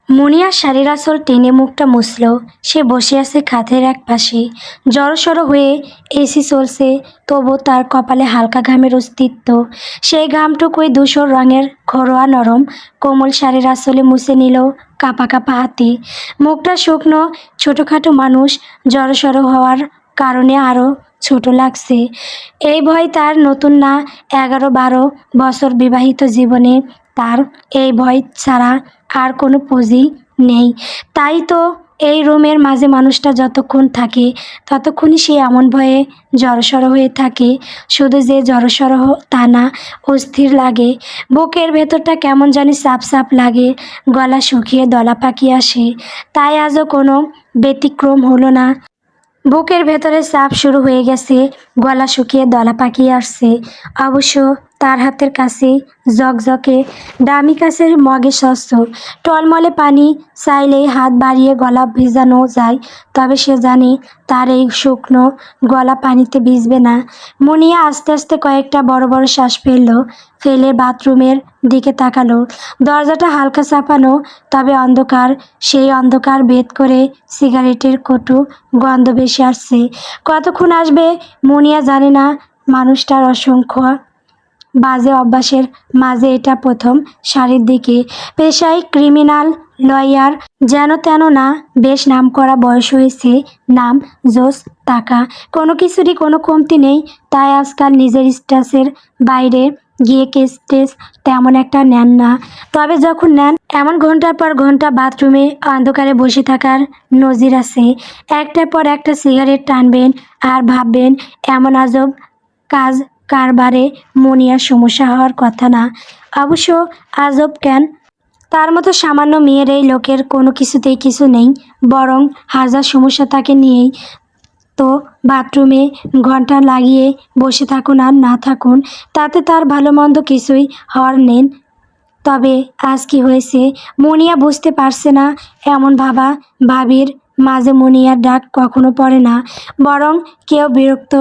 মুনিয়া শাড়ির আঁচল টেনে মুখটা মুছল। সে বসে আছে খাটের এক পাশে, জড়সড় হয়ে। এসি চলছে, তবু তার কপালে হালকা ঘামের অস্তিত্ব। সেই ঘামটুকুই ধূসর রঙের ঘরোয়া নরম কোমল শাড়ির আঁচলে মুছে নিল কাঁপা কাঁপা হাতে। মুখটা শুকনো, ছোটোখাটো মানুষ, জড়সড় হওয়ার কারণে আরও ছোট লাগছে। এই ভয় তার নতুন না। 11-12 বছর বিবাহিত জীবনে তার এই ভয় ছাড়া আর কোনো পুঁজি নেই। তাই তো এই রুমের মাঝে মানুষটা যতক্ষণ থাকে ততক্ষণই সে এমন ভয়ে জড়সড় হয়ে থাকে। শুধু যে জড়সড় তা না, অস্থির লাগে। বুকের ভেতরটা কেমন জানি চাপ চাপ লাগে, গলা শুকিয়ে দলা পাকিয়ে আসে। তাই আজও কোনো ব্যতিক্রম হলো না। বুকের ভেতরে চাপ শুরু হয়ে গেছে, গলা শুকিয়ে দলা পাকিয়ে আসছে। অবশ্য তার হাতের কাছে ঝকঝকে দামি কাচের মগে স্বচ্ছ টলমলে পানি, চাইলেই হাত বাড়িয়ে গলা ভিজানো যায়। তবে সে জানে তার এই শুকনো গলা পানিতে ভিজবে না। মুনিয়া আস্তে আস্তে কয়েকটা বড় বড় শ্বাস ফেলে বাথরুমের দিকে তাকালো। দরজাটা হালকা চাপানো, তবে অন্ধকার। সেই অন্ধকার ভেদ করে সিগারেটের কটু গন্ধ ভেসে আসছে। কতক্ষণ আসবে মুনিয়া জানে না। মানুষটার অসংখ্য বাজে অভ্যাসের মাঝে এটা প্রথম সারির দিকে। পেশায় ক্রিমিনাল লয়ার, যেন তেন না, বেশ নামকরা বয়স হয়েছে। নাম, জোশ, টাকা, কোনো কিছুরই কোনো কমতি নেই। তাই আজকাল নিজের স্ট্যাসের বাইরে গিয়ে কেস টেস তেমন একটা নেন না। তবে যখন নেন, এমন ঘন্টার পর ঘন্টা বাথরুমে অন্ধকারে বসে থাকার নজির আছে। একটার পর একটা সিগারেট টানবেন আর ভাববেন এমন আজব কাজ কারবারে মুনিয়ার সমস্যা হওয়ার কথা না। অবশ্য আজব কেন? তার মতো সামান্য মেয়ের এই লোকের কোনো কিছুতেই কিছু নেই, বরং হাজার সমস্যা তাকে নিয়েই। তো বাথরুমে ঘন্টা লাগিয়ে বসে থাকুন আর না থাকুন, তাতে তার ভালো মন্দ কিছুই হওয়ার নেই। তবে আজ কি হয়েছে মুনিয়া বুঝতে পারছে না। এমন ভাবির মাঝে মুনিয়ার ডাক কখনো পড়ে না, বরং কেউ বিরক্ত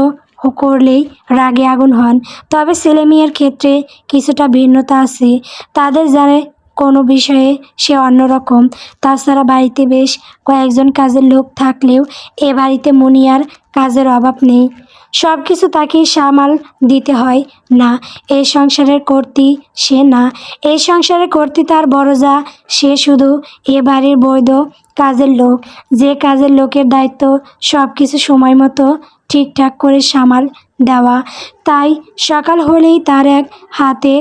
করলেই রাগে আগুন হন। তবে ছেলে মেয়ের ক্ষেত্রে কিছুটা ভিন্নতা আছে। তাদের জানে কোনো বিষয়ে সে অন্যরকম। তাছাড়া বাড়িতে বেশ কয়েকজন কাজের লোক থাকলেও এ বাড়িতে মুনিয়ার কাজের অভাব নেই। সব কিছু তাকেই সামাল দিতে হয়। না, এই সংসারের কর্ত্রী সে না, এই সংসারের কর্ত্রী তার বড় যা। সে শুধু এ বাড়ির বৈধ কাজের লোক, যে কাজের লোকের দায়িত্ব সব কিছু সময় মতো ঠিকঠাক করে সামাল দেওয়া। তাই সকাল হলেই তার এক হাতে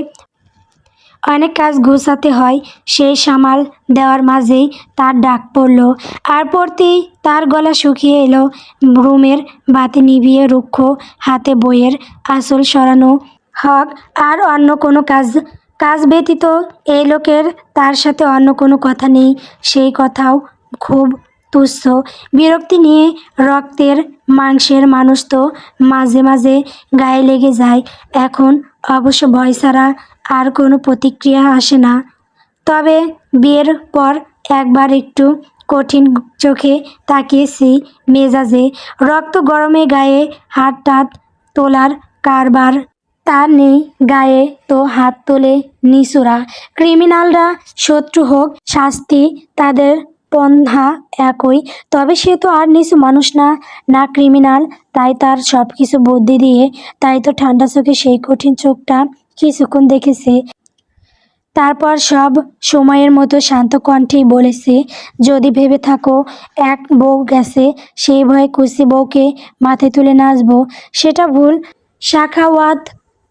অনেক কাজ গোছাতে হয়। সেই সামাল দেওয়ার মাঝেই তার ডাক পড়ল, আর পড়তেই তার গলা শুকিয়ে এলো। রুমের বাতি নিভিয়ে রুক্ষ হাতে বইয়ের আঁচল সরানো হক আর অন্য কোনো কাজ ব্যতীত এই লোকের তার সাথে অন্য কোনো কথা নেই। সেই কথাও খুব তুচ্ছ। বিরক্তি নিয়ে রক্তের মাংসের মানুষ তো মাঝে মাঝে গায়ে লেগে যায়। এখন অবশ্য ভয় ছাড়া আর কোনো প্রতিক্রিয়া আসে না। তবে বিয়ের পর একবার একটু কঠিন চোখে তাকিয়েছি। মেজাজে রক্ত গরমে গায়ে হাত টাত তোলার কারবার তার নেই। গায়ে তো হাত তোলে নিচুরা ক্রিমিনালরা। শত্রু হোক শাস্তি তাদের পন্থা একই। তবে সে তো আর নিচু মানুষ না, না ক্রিমিনাল। তাই তার সব কিছু বুদ্ধি দিয়ে, তাই তো ঠান্ডা চোখে সেই কঠিন চোখটা কিছুক্ষণ দেখেছে। তারপর সব সময়ের মতো শান্ত কণ্ঠেই বলেছে, যদি ভেবে থাকো এক বউ গেছে সেই ভয়ে কুসি বউকে মাথায় তুলে নাচবো, সেটা ভুল। সাখাওয়াত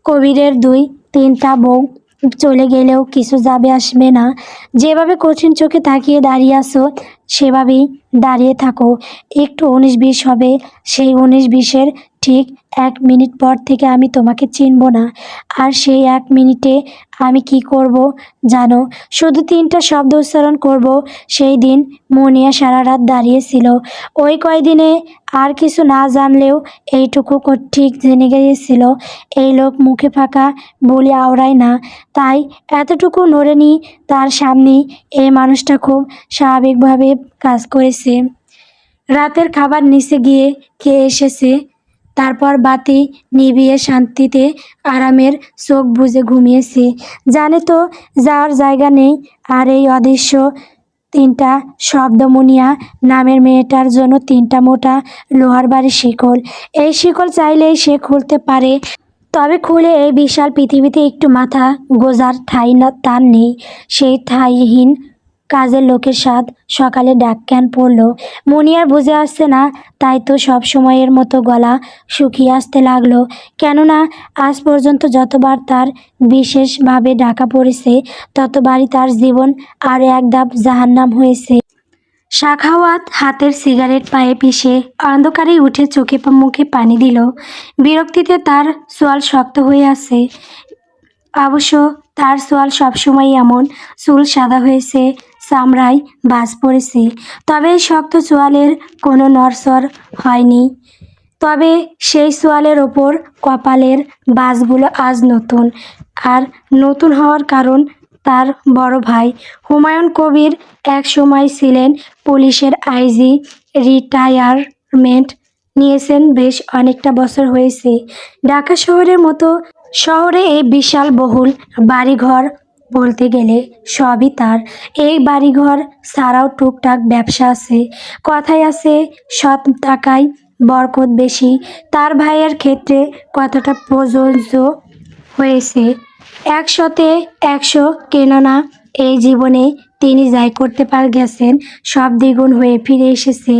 কবিরের 2-3টা বউ চলে গেলেও কিছু যাবে আসবে না। যেভাবে কঠিন চোখে তাকিয়ে দাঁড়িয়ে আছো সেভাবেই দাঁড়িয়ে থাকো। একটু 19-20 হবে, সেই 19-20-এর ঠিক 1 মিনিট পর থেকে আমি তোমাকে চিনব না। আর সেই 1 মিনিটে আমি কি করব জানো? শুধু 3টা শব্দ উচ্চারণ করব। সেই দিন মুনিয়া সারা রাত দাঁড়িয়েছিল। ওই কয়দিনে আর কিছু না জানলেও এইটুকু ঠিক জেনে গিয়েছিল, এই লোক মুখে ফাঁকা বলি আওড়ায় না। তাই এতটুকু নড়েনি। তার সামনেই এই মানুষটা খুব স্বাভাবিকভাবে কাজ করেছে। রাতের খাবার নিচে গিয়ে খেয়ে এসেছে। তারপর বাতি নিভিয়ে শান্তিতে আরামের চোখ বুজে ঘুমিয়েছে। জানে তো যাওয়ার জায়গা নেই। আর এই অদৃশ্য তিনটা শব্দমুনিয়া নামের মেয়েটার জন্য তিনটা মোটা লোহার বাড়ির শিকল। এই শিকল চাইলেই সে খুলতে পারে, তবে খুলে এই বিশাল পৃথিবীতে একটু মাথা গোজার ঠাঁই না তার নেই। সেই ঠাঁইহীন কাজের লোকের স্বাদ সকালে ডাক কেন পড়ল মুনিয়ার বুঝে আসছে না। তাই তো সব সময়ের মতো গলা শুকিয়ে আসতে লাগলো, কেননা আজ পর্যন্ত যতবার তার বিশেষভাবে ডাকা পড়েছে ততবারই তার জীবন আরও এক ধাপ জাহান্নাম হয়েছে। সাখাওয়াত হাতের সিগারেট পায়ে পিষে অন্ধকারেই উঠে চোখে মুখে পানি দিল। বিরক্তিতে তার চোয়াল শক্ত হয়ে আছে। অবশ্য তার চোয়াল সবসময় এমন, চুল সাদা হয়েছে, চামড়ায় বাজ পড়েছে, তবে এই শক্ত চোয়ালের কোনো নড়চড় হয়নি। তবে সেই চোয়ালের ওপর কপালের বাজগুলো আজ নতুন। আর নতুন হওয়ার কারণ তার বড় ভাই হুমায়ুন কবির এক সময় ছিলেন পুলিশের আইজি, রিটায়ারমেন্ট নিয়েছেন বেশ অনেকটা বছর হয়েছে। ঢাকা শহরের মতো শহরে এই বিশাল বহুল বাড়িঘর বলতে গেলে সবই তার। এই বাড়িঘর ছাড়াও টুকটাক ব্যবসা আছে। কথায় আছে সৎ টাকায় বরকত বেশি। তার ভাইয়ের ক্ষেত্রে কতটা প্রযোজ্য হয়েছে 100-তে 100, কেননা এই জীবনে তিনি যাই করতে গেছেন সব দ্বিগুণ হয়ে ফিরে এসেছে।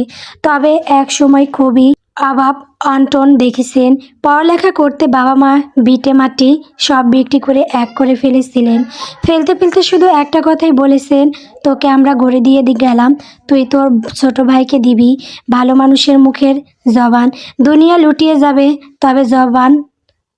তবে এক সময় খুবই অভাব অনটন দেখেছেন। পড়ালেখা করতে বাবা মা ভিটে মাটি সব বিক্রি করে এক করে ফেলেছিলেন। ফেলতে ফেলতে শুধু একটা কথাই বলেছেন, তোকে আমরা গড়ে দিয়ে গেলাম, তুই তোর ছোট ভাইকে দিবি। ভালো মানুষের মুখের জবান দুনিয়া লুটিয়ে যাবে, তবে জবান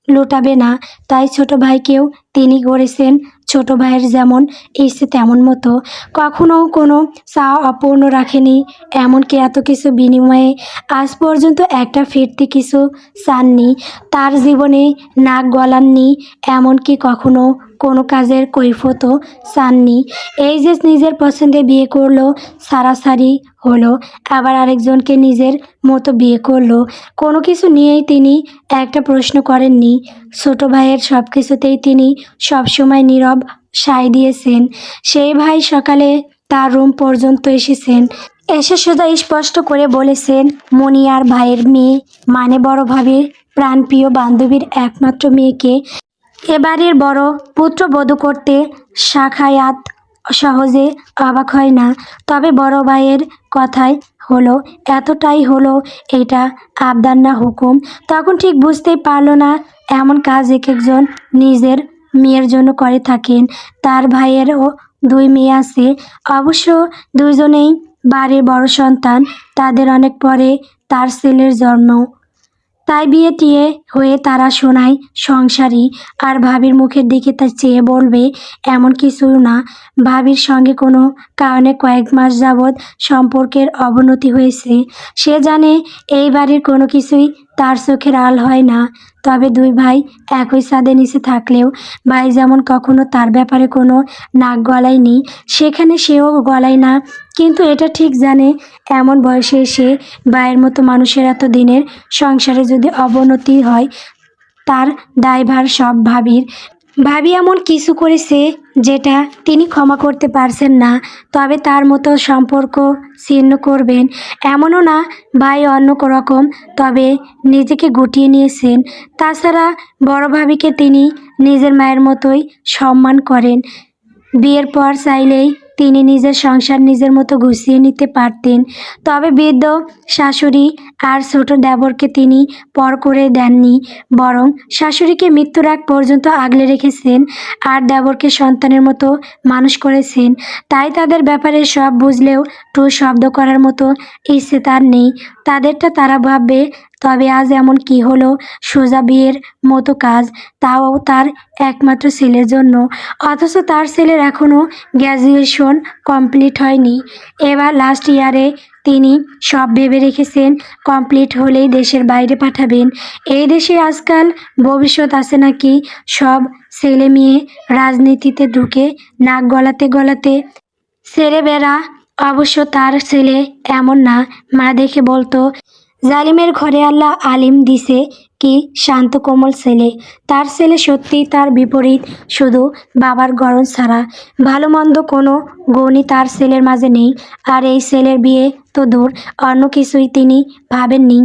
লুটাবে না। তাই ছোট ভাইকেও তিনি গড়েছেন ছোট ভাইয়ের যেমন ইচ্ছে তেমন মতো। কখনো কোনো চাওয়া অপূর্ণ রাখেনি, এমনকি এত কিছু বিনিময়ে আজ পর্যন্ত একটা ফিরতি কিছু চাননি। তার জীবনে নাক গলাননি, এমনকি কখনো কোনো কাজের কৈফিয়তও চাননি। এই যে নিজের পছন্দে বিয়ে করলো, সারাসারি হলো, আবার আরেকজনকে নিজের মতো বিয়ে করলো, কোনো কিছু নিয়েই তিনি একটা প্রশ্ন করেননি। ছোট ভাইয়ের সব কিছুতেই তিনি সবসময় নীরব সায় দিয়েছেন। সেই ভাই সকালে তার রুম পর্যন্ত এসেছেন, এসে সোজা স্পষ্ট করে বলেছেন, মুনিয়ার ভাইয়ের মেয়ে, মানে বড় ভাবির প্রাণপ্রিয় বান্ধবীর একমাত্র মেয়েকে এবাড়ির বড় পুত্রবধূ করতে সাখায়াত সহজে অবাক হয় না। তবে বড় ভাইয়ের কথাই হলো, এতটাই হলো এটা আবদার না হুকুম। তখন ঠিক বুঝতেই পারল না এমন কাজ এক একজন নিজের মেয়ের জন্য করে থাকেন। তার ভাইয়েরও 2 মেয়ে আছে, অবশ্য দুজনেই বাড়ির বড় সন্তান। তাদের অনেক পরে তার ছেলের জন্ম, তাই বিয়ে টিয়ে হয়ে তারা শোনায় সংসারী। আর ভাবির মুখের দিকে তা চেয়ে বলবে এমন কিছুই না। ভাবির সঙ্গে কোনো কারণে কয়েক মাস যাবৎ সম্পর্কের অবনতি হয়েছে। সে জানে এই বাড়ির কোনো কিছুই তার চোখের আড়াল হয় না। তবে 2 ভাই একই ছাদের নিচে থাকলেও ভাই যেমন কখনো তার ব্যাপারে কোনো নাক গলায়নি, সেখানে সেও গলায় না। কিন্তু এটা ঠিক জানে এমন বয়সে এসে ভাইয়ের মতো মানুষের এত দিনের সংসারে যদি অবনতি হয়, তার দায়ভার সব ভাবির। ভাবি এমন কিছু করেছে যেটা তিনি ক্ষমা করতে পারছেন না, তবে তার মতো সম্পর্ক ছিন্ন করবেন এমনও না। ভাই অন্য রকম, তবে নিজেকে গুটিয়ে নিয়েছেন। তাছাড়া বড় ভাবিকে তিনি নিজের মায়ের মতোই সম্মান করেন। বিয়ের পর চাইলেই তিনি নিজের সংসার নিজের মতো গুছিয়ে নিতে পারতেন। তবে বৃদ্ধ শাশুড়ি আর ছোট দেবরকে তিনি পর করে দেননি, বরং শাশুড়িকে মৃত্যুর আগ পর্যন্ত আগলে রেখেছেন আর দেবরকে সন্তানের মতো মানুষ করেছেন। তাই তাদের ব্যাপারে সব বুঝলেও টু শব্দ করার মতো ইচ্ছে তার নেই। তাদেরটা তারা ভাববে। তবে আজ এমন কি হলো, সোজা বিয়ের মতো কাজ, তাও তার একমাত্র ছেলের জন্য, অথচ তার ছেলের এখনও গ্র্যাজুয়েশন কমপ্লিট হয়নি। এবার লাস্ট ইয়ারে তিনি সব ভেবে রেখেছেন কমপ্লিট হলেই দেশের বাইরে পাঠাবেন। এই দেশে আজকাল ভবিষ্যৎ আছে নাকি, সব ছেলে মেয়ে রাজনীতিতে ঢুকে নাক গলাতে গলাতে ছেলেবেলা। অবশ্য তার ছেলে এমন না, মা দেখে বলতো জালিমের ঘরে আল্লাহ আলিম দিছে, কি শান্ত কোমল ছেলে। তার ছেলে সত্যিই তার বিপরীত, শুধু বাবার গরজ ছাড়া ভালো মন্দ কোনো গুণই তার ছেলের মাঝে নেই। আর এই ছেলের বিয়ে তো দূর, অন্য কিছুই তিনি ভাবেননি।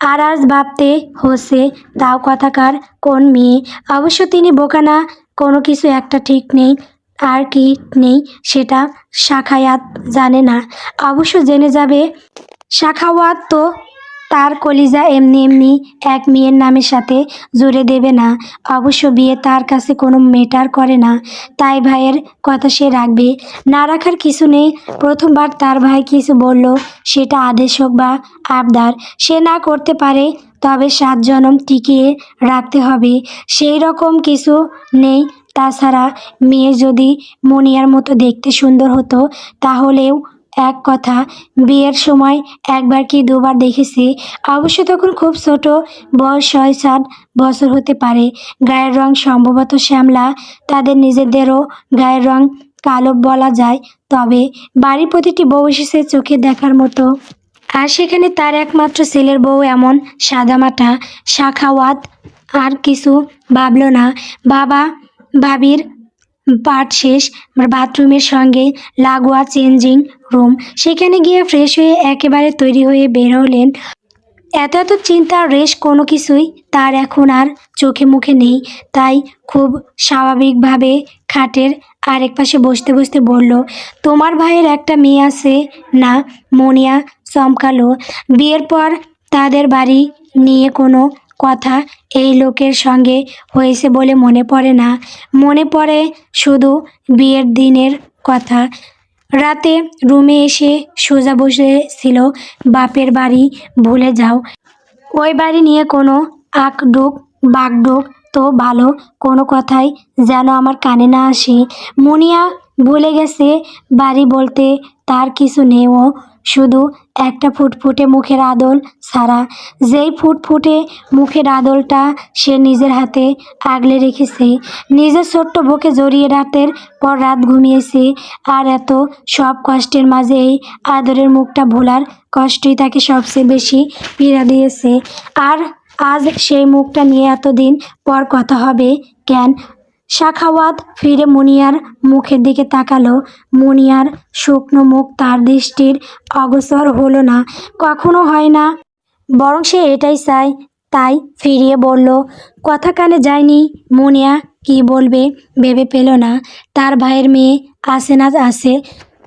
আর আজ ভাবতে হচ্ছে তাও কথাকার কোন মেয়ে। অবশ্য তিনি বোকা না, কোনো কিছু একটা ঠিক নেই, আর কি নেই সেটা সাখায়াত জানে না। অবশ্য জেনে যাবে। সাখাওয়াত তো তার কলিজা এমনি এমনি এক মেয়ের নামের সাথে জুড়ে দেবে না। অবশ্য বিয়ে তার কাছে কোনো ম্যাটার করে না, তাই ভাইয়ের কথা সে রাখবে, না রাখার কিছু নেই। প্রথমবার তার ভাই কিছু বলল, সেটা আদেশ হোক বা আবদার, সে না করতে পারে, তবে 7 জনম টিকিয়ে রাখতে হবে, সেই রকম কিছু নেই। তাছাড়া মেয়ে যদি মুনিয়ার মতো দেখতে সুন্দর হতো তাহলেও এক কথা, বিয়ের সময় একবার কি দুবার দেখেছি। অবশ্য তখন খুব ছোট, বয়স 6-7 বছর হতে পারে। গায়ের রং সম্ভবত শ্যামলা, তাদের নিজেদেরও গায়ের রং কালো বলা যায়। তবে বাড়ির প্রতিটি বউ এসেছে চোখে দেখার মতো, আর সেখানে তার একমাত্র ছেলের বউ এমন সাদামাটা। সাখাওয়াত আর কিছু ভাবল না। বাবা ভাবির পাঠ শেষ, বাথরুমের সঙ্গে লাগোয়া চেঞ্জিং রুম, সেখানে গিয়ে ফ্রেশ হয়ে একেবারে তৈরি হয়ে বের হলেন। এত এত চিন্তার রেশ কোনো কিছুই তার এখন আর চোখে মুখে নেই, তাই খুব স্বাভাবিকভাবে খাটের আরেক পাশে বসতে বসতে বলল, তোমার ভাইয়ের একটা মেয়ে আছে না? মুনিয়া চমকালো। বিয়ের পর তাদের বাড়ি নিয়ে কোনো কথা এই লোকের সঙ্গে হয়েছে বলে মনে পড়ে না। মনে পড়ে শুধু বিয়ের দিনের কথা। রাতে রুমে এসে সোজা বসেছিল, বাপের বাড়ি ভুলে যাও, ওই বাড়ি নিয়ে কোনো আঁকডুক বাকডুক তো ভালো কোনো কথাই যেন আমার কানে না আসে। মুনিয়া ভুলে গেছে বাড়ি বলতে তার কিছু নেই, ও শুধু একটা ফুটফুটে মুখের আদল ছাড়া। যেই ফুটফুটে মুখের আদলটা সে নিজের হাতে আগলে রেখেছে, নিজের ছোট্ট বুকে জড়িয়ে রাতের পর রাত ঘুমিয়েছে। আর এত সব কষ্টের মাঝে এই আদরের মুখটা ভোলার কষ্টই তাকে সবচেয়ে বেশি পীড়া দিয়েছে। আর আজ সেই মুখটা নিয়ে এতদিন পর কথা হবে কেন? সাখাওয়াত ফিরে মুনিয়ার মুখের দিকে তাকালো। মুনিয়ার শুকনো মুখ তার দৃষ্টির অগোচর হলো না, কখনো হয় না, বরং সে এটাই চায়। তাই ফিরিয়ে বলল, কথা কানে যায়নি। মুনিয়া কি বলবে ভেবে পেল না। তার ভাইয়ের মেয়ে আছে না আছে,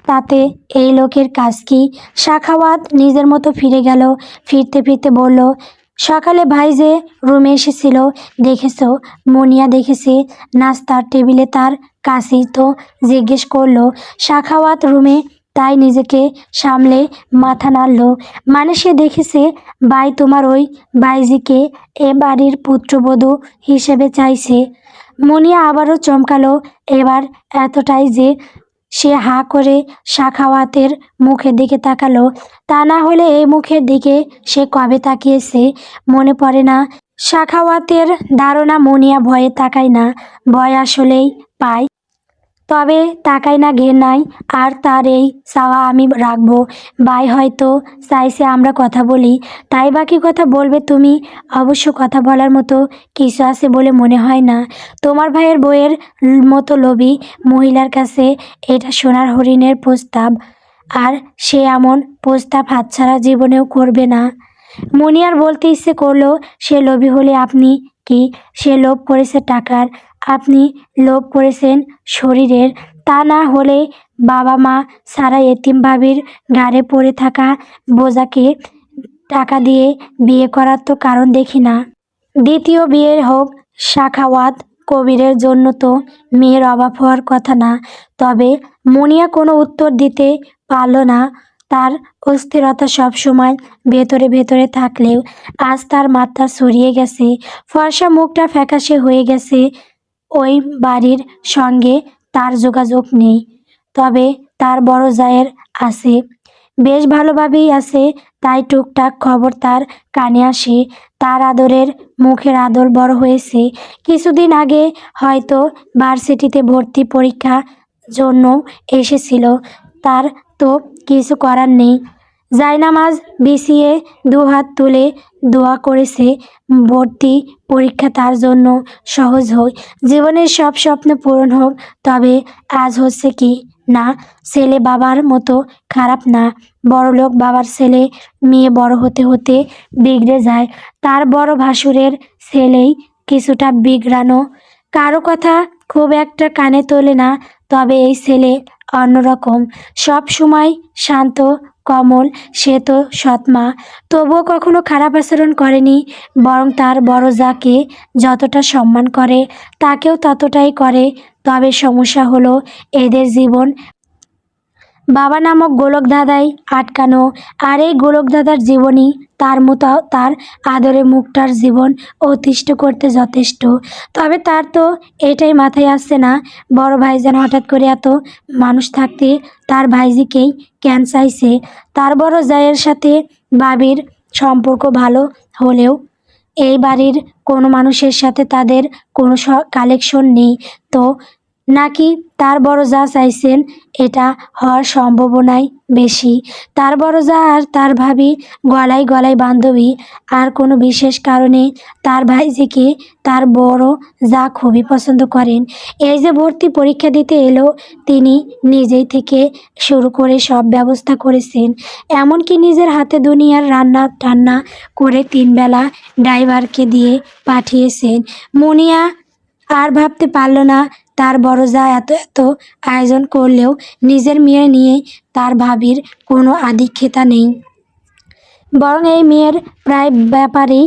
তাতে এই লোকের কাজ কি? সাখাওয়াত নিজের মতো ফিরে গেল। ফিরতে ফিরতে বলল, সকালে ভাই যে রুমে এসেছিল দেখেছো? মুনিয়া দেখেছে, নাস্তার টেবিলে তার কাছেই তো। জিজ্ঞেস করলো সাখাওয়াত রুমে, তাই নিজেকে সামলে মাথা নাড়ল। মানে সে দেখেছে? ভাই তোমার ওই ভাইজিকে এ বাড়ির পুত্রবধূ হিসেবে চাইছে। মুনিয়া আবারও চমকালো, এবার এতটাই যে সে হাঁ করে সাখাওয়াতের মুখের দিকে তাকালো। তা না হলে এই মুখের দিকে সে কবে তাকিয়েছে মনে পড়ে না। সাখাওয়াতের ধারণা মুনিয়া ভয়ে তাকায় না, ভয় আসলেই পায়, তবে তাকায় না ঘেন্নায়। আর তার এই চাওয়া আমি রাখবো। ভাই হয়তো চাইছে আমরা কথা বলি, তাই বাকি কথা বলবে তুমি। অবশ্য কথা বলার মতো কিছু আছে বলে মনে হয় না। তোমার ভাইয়ের বইয়ের মতো লোভী মহিলার কাছে এটা সোনার হরিণের প্রস্তাব, আর সে এমন প্রস্তাব হাতছাড়া জীবনেও করবে না। মুনিয়ার বলতে ইচ্ছে করলো, সে লোভী হলে আপনি কি? সে লোভ করেছে টাকার, আপনি লোভ করেছেন শরীরের। তা না হলে বাবা মা ছাড়া এতিম ভাবির ঘাড়ে পড়ে থাকা বোঝাকে টাকা দিয়ে বিয়ে করার তো কারণ দেখি না। দ্বিতীয় বিয়ে হোক সাখাওয়াত কবিরের জন্য তো মেয়ের অভাব হওয়ার কথা না। তবে মুনিয়া কোনো উত্তর দিতে পারল না। তার অস্থিরতা সবসময় ভেতরে ভেতরে থাকলেও আজ তার মাথা ছড়িয়ে গেছে, ফর্সা মুখটা ফ্যাকাশে হয়ে গেছে। ওই বাড়ির সঙ্গে তার যোগাযোগ নেই, তবে তার বড় জায়ের আছে, বেশ ভালোভাবেই আছে, তাই টুকটাক খবর তার কানে আসে। তার আদরের মুখের আদর বড় হয়েছে। কিছুদিন আগে হয়তো ভার্সিটিতে ভর্তি পরীক্ষা জন্য এসেছিল। তার তো কিছু করার নেই, জায়নামাজ বিছিয়ে দুহাত তুলে দোয়া করেছে ভর্তি পরীক্ষা তার জন্য সহজ হোক, জীবনের সব স্বপ্ন পূরণ হোক। তবে আজ হচ্ছে কি না, ছেলে বাবার মতো খারাপ না, বড়লোক বাবার ছেলে মেয়ে বড় হতে হতে বিগড়ে যায়। তার বড় ভাসুরের ছেলেই কিছুটা বিগড়ানো, কারো কথা খুব একটা কানে তোলে না। তবে এই ছেলে অন্যরকম, সব সময় শান্ত কমল। সে তো সৎমা, তবুও কখনো খারাপ আচরণ করেনি, বরং তার বড় যাকে যতটা সম্মান করে তাকেও ততটাই করে। তবে সমস্যা হলো এদের জীবন বাবা নামক গোলক ধাঁধায় আটকানো। আর এই গোলক ধাঁধার জীবনই তার মতো তার আদরে মুখটার জীবন অতিষ্ঠ করতে যথেষ্ট। তবে তার তো এটাই মাথায় আসছে না, বড় ভাইজান হঠাৎ করে এত মানুষ থাকতে তার ভাইজিকেই কেন চাইছে। তার বড় জায়ের সাথে বাবির সম্পর্ক ভালো হলেও এই বাড়ির কোনো মানুষের সাথে তাদের কোনো কালেকশন নেই তো, নাকি তার বড় যা চাইছেন এটা হওয়ার সম্ভাবনাই বেশি। তার বড় যা আর তার ভাবি গলায় গলায় বান্ধবী, আর কোনো বিশেষ কারণে তার ভাইজিকে তার বড় যা খুবই পছন্দ করেন। এই যে ভর্তি পরীক্ষা দিতে এলো, তিনি নিজেই থেকে শুরু করে সব ব্যবস্থা করেছেন, এমনকি নিজের হাতে দুনিয়ার রান্না টান্না করে 3 বেলা ড্রাইভারকে দিয়ে পাঠিয়েছেন। মুনিয়া আর ভাবতে পারল না তার বড় যা এত এত আয়োজন করলেও নিজের মেয়ে নিয়ে তার ভাবির কোনো আধিক্যতা নেই, বরং এই মেয়ের প্রায় ব্যাপারেই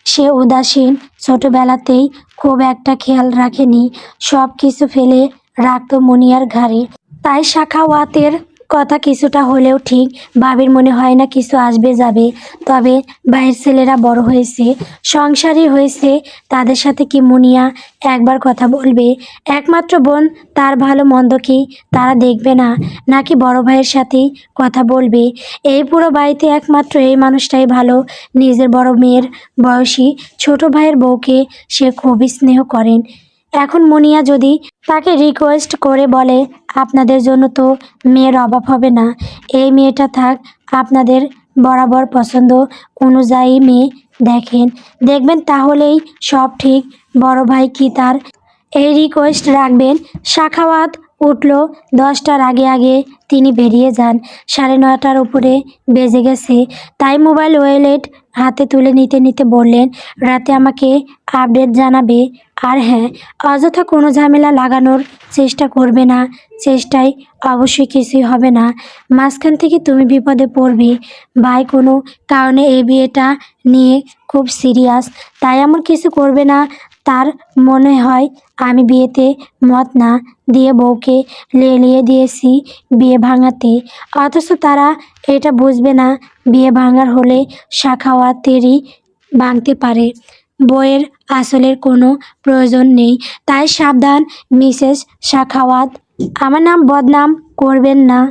সে উদাসীন। ছোটবেলাতেই খুব একটা খেয়াল রাখেনি, সব কিছু ফেলে রাখতো মুনিয়ার ঘাড়ে। তাই সাখাওয়াতের কথা কিছুটা হলেও ঠিক। ভাবির মনে হয় না কিছু আসবে যাবে। তবে ভাইয়ের ছেলেরা বড় হয়েছে, সংসারী হয়েছে, তাদের সাথে কি মুনিয়া একবার কথা বলবে? একমাত্র বোন, তার ভালো মন্দ কি তারা দেখবে না, নাকি বড় ভাইয়ের সাথেই কথা বলবে? এই পুরো বাড়িতে একমাত্র এই মানুষটাই ভালো। নিজের বড় মেয়ের বয়সী ছোট ভাইয়ের বউকে সে খুবই স্নেহ করেন। এখন মুনিয়া যদি তাকে রিকোয়েস্ট করে বলে, আপনাদের জন্য তো মেয়ের অভাব হবে না, এই মেয়েটা থাক, আপনাদের বরাবর পছন্দ অনুযায়ী মেয়ে দেখবেন তাহলেই সব ঠিক। বড় ভাই কি তার এই রিকোয়েস্ট রাখবেন? সাখাওয়াত উঠল 10টার আগে আগে তিনি বেরিয়ে যান। 9:30টার উপরে বেজে গেছে, তাই মোবাইল ওয়ালেট হাতে তুলে নিতে নিতে বললেন, রাতে আমাকে আপডেট জানাবে। আর হ্যাঁ, অযথা কোনো ঝামেলা লাগানোর চেষ্টা করবে না, চেষ্টায় অবশ্যই কিছুই হবে না, মাঝখান থেকে তুমি বিপদে পড়বে। ভাই কোনো কারণে এই বিয়েটা নিয়ে খুব সিরিয়াস, তাই এমন কিছু করবে না। তার মনে হয় আমি বিয়েতে মত না দিয়ে বউকে লেলিয়ে দিয়েছি বিয়ে ভাঙাতে, অথচ তারা এটা বুঝবে না বিয়ে ভাঙার হলে সাখাওয়াতেরই ভাঙতে পারে, বইয়ের আসলের কোনো প্রয়োজন নেই। তাই সাবধান মিসেস সাখাওয়াত, আমার নাম বদনাম করবেন না।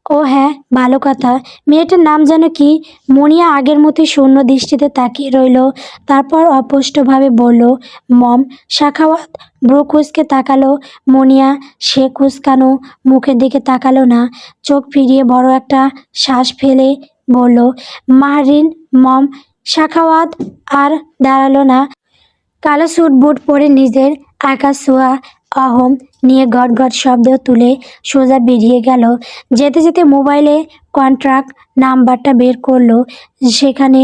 ও হ্যাঁ, ভালো কথা, মেয়েটার নাম যেন কি? মুনিয়া আগের মতোই শূন্য দৃষ্টিতে তাকিয়ে রইল, তারপর অস্পষ্টভাবে বলল, মম। সাখাওয়াত ভ্রু কুঁচকে তাকালো। মুনিয়া সে কুঁচকানো মুখের দিকে তাকালো না, চোখ ফিরিয়ে বড় একটা শ্বাস ফেলে বলল, মাহরিন মম। সাখাওয়াত আর দাঁড়ালো না, কালো স্যুট বুট পরে নিজের আকাশ ছোঁয়া অহম নিয়ে গট গট শব্দ তুলে সোজা বেরিয়ে গেল। যেতে যেতে মোবাইলে কন্ট্রাক্ট নাম্বারটা বের করলো, সেখানে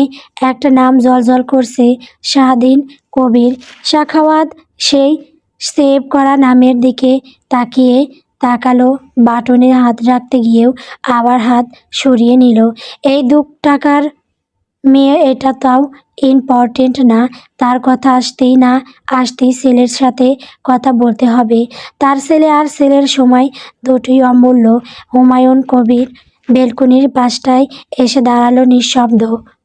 একটা নাম জলজল করছে, শাহদিন কবির। সাখাওয়াত সেই সেভ করা নামের দিকে তাকালো, বাটনে হাত রাখতে গিয়েও আবার হাত সরিয়ে নিল। এই 2 টাকার মেয়ে, এটা তাও ইম্পর্টেন্ট না। তার কথা আসতেই ছেলের সাথে কথা বলতে হবে। তার ছেলে আর ছেলের সময় দুটোই অমূল্য। হুমায়ুন কবির বেলকনির পাশটায় এসে দাঁড়ালো নিঃশব্দ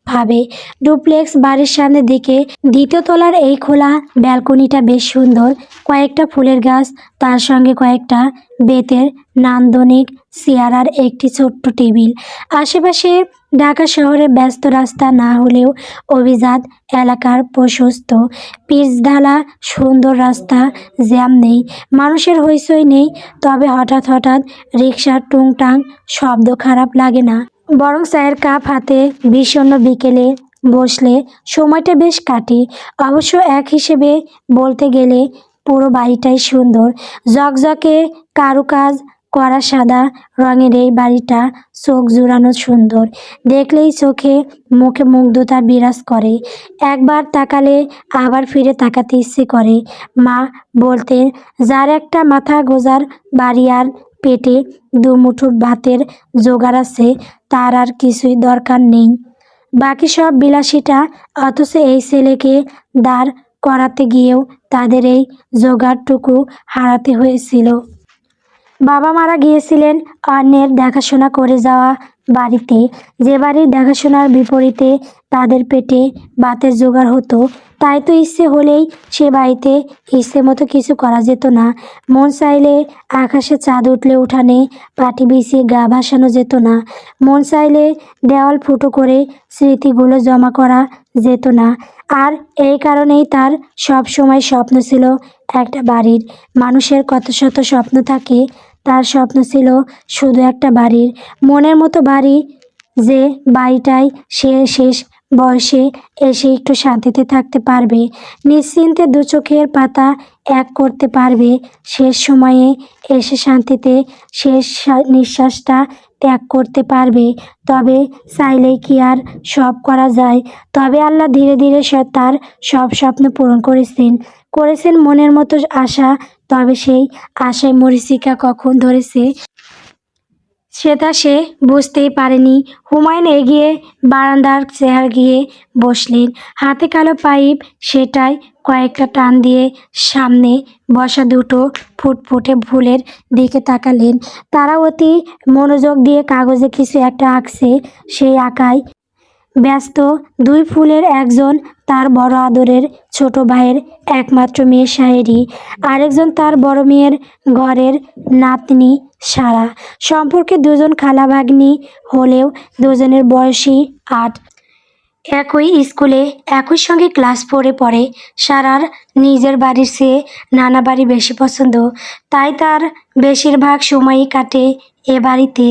ভাবে। ডুপ্লেক্স বাড়ির সামনের দিকে 2য় তলার এই খোলা ব্যালকনিটা বেশ সুন্দর, কয়েকটা ফুলের গাছ, তার সঙ্গে কয়েকটা বেতের নান্দনিক চেয়ার আর একটি ছোট্ট টেবিল। আশেপাশে ঢাকা শহরে ব্যস্ত রাস্তা না হলেও অভিজাত এলাকার প্রশস্ত পিচঢালা সুন্দর রাস্তা, জ্যাম নেই, মানুষের হইচই নেই। তবে হঠাৎ হঠাৎ রিকশার টুংটাং শব্দ খারাপ লাগে না। বরং চায়ের কাপ হাতে বিষণ্ণ বিকেলে বসলে সময়টা বেশ কাটে। অবশ্য এক হিসেবে বলতে গেলে পুরো বাড়িটাই সুন্দর। ঝকঝকে কারুকাজ করা সাদা রঙের এই বাড়িটা চোখ জুড়ানো সুন্দর। দেখলেই চোখে মুখে মুগ্ধতা বিরাজ করে। একবার তাকালে আবার ফিরে তাকাতে ইচ্ছে করে। মা বলতেন, যার একটা মাথা গোজার বাড়ি আর পেটে দুমুঠো ভাতের জোগাড় আছে, তার আর কিছুই দরকার নেই বাকি সব বিলাসিতা। অথচ এই ছেলেকে দাঁড় করাতে গিয়েও তাদের এই জোগাড়টুকু হারাতে হয়েছিল। বাবা মারা গিয়েছিলেন অন্যের দেখাশোনা করে যাওয়া বাড়িতে, যে বাড়ির দেখাশোনার বিপরীতে তাদের পেটে ভাতের জোগাড় হতো। তাই তো ইচ্ছে হলেই সে বাড়িতে ইচ্ছে মতো কিছু করা যেত না। মন চাইলে আকাশে চাঁদ উঠলে উঠানে পাটি বিছিয়ে গা ভাসানো যেত না। মন চাইলে দেওয়াল ফুটো করে স্মৃতিগুলো জমা করা যেত না। আর এই কারণেই তার সব সময় স্বপ্ন ছিল একটা বাড়ির। মানুষের কত শত স্বপ্ন থাকে, তার স্বপ্ন ছিল শুধু একটা বাড়ির, মনের মতো বাড়ি, যে বাড়িটায় সে শেষ বয়সে এসে একটু শান্তিতে থাকতে পারবে, নিশ্চিন্তে দু চোখের পাতা এক করতে পারবে, শেষ সময়ে এসে শান্তিতে শেষ নিঃশ্বাসটা ত্যাগ করতে পারবে। তবে চাইলেই কি আর সব করা যায়? তবে আল্লাহ ধীরে ধীরে তার সব স্বপ্ন পূরণ করেছেন মনের মতো আশা। তবে সেই আশায় মরীচিকা কখন ধরেছে সেটা সে বুঝতেই পারেনি। হুমায়ুন এগিয়ে বারান্দার চেয়ার গিয়ে বসলেন। হাতে কালো পাইপ, সেটাই কয়েকটা টান দিয়ে সামনে বসা দুটো ফুটফুটে ফুলের দিকে তাকালেন। তারা অতি মনোযোগ দিয়ে কাগজে কিছু একটা আঁকছে। সেই আঁকায় ব্যস্ত দুই ফুলের একজন তার বড় আদরের ছোট ভাইয়ের একমাত্র মেয়ে শাহেরি, আরেকজন তার বড় মেয়ের ঘরের নাতনি সারা। সম্পর্কে দুজন খালা ভাগ্নি হলেও দুজনের বয়সই ৮। একই স্কুলে একই সঙ্গে ক্লাস 4-এ পড়ে। সারার নিজের বাড়ির চেয়ে নানা বাড়ি বেশি পছন্দ, তাই তার বেশিরভাগ সময়ই কাটে এ বাড়িতে।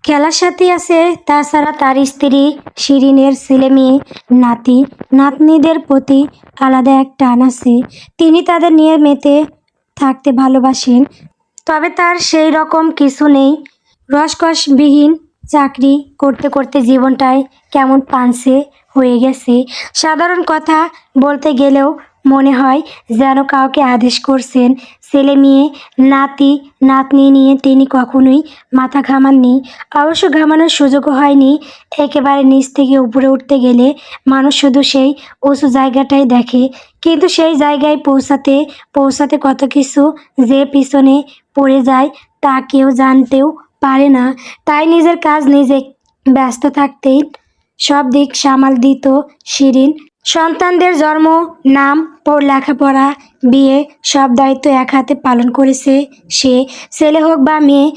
খেলার সাথী আছে, তাছাড়া তার স্ত্রী শিরিনের ছেলে মেয়ে নাতি নাতনিদের প্রতি আলাদা এক টান আছে। তিনি তাদের নিয়ে মেতে থাকতে ভালোবাসেন। তবে তার সেই রকম কিছু নেই। রসকসবিহীন চাকরি করতে করতে জীবনটাই কেমন পানসে হয়ে গেছে। সাধারণ কথা বলতে গেলেও মনে হয় যেন কাউকে আদেশ করছেন। ছেলে মেয়ে নাতি নাতনি নিয়ে তিনি কখনোই মাথা ঘামাননি। অবশ্য ঘামানোর সুযোগও হয়নি। একেবারে নিচ থেকে উপরে উঠতে গেলে মানুষ শুধু সেই উঁচু জায়গাটাই দেখে, কিন্তু সেই জায়গায় পৌঁছাতে পৌঁছাতে কত কিছু যে পিছনে পড়ে যায় তা কেউ জানতেও পারে না। তাই নিজের কাজ নিজে ব্যস্ত থাকতেই সব দিক সামাল দিত শিরিন। সন্তানদের জন্ম, নাম, লেখাপড়া, বিয়ে, সব দায়িত্ব এক হাতে পালন করেছে সে। ছেলে হোক বা মেয়ে,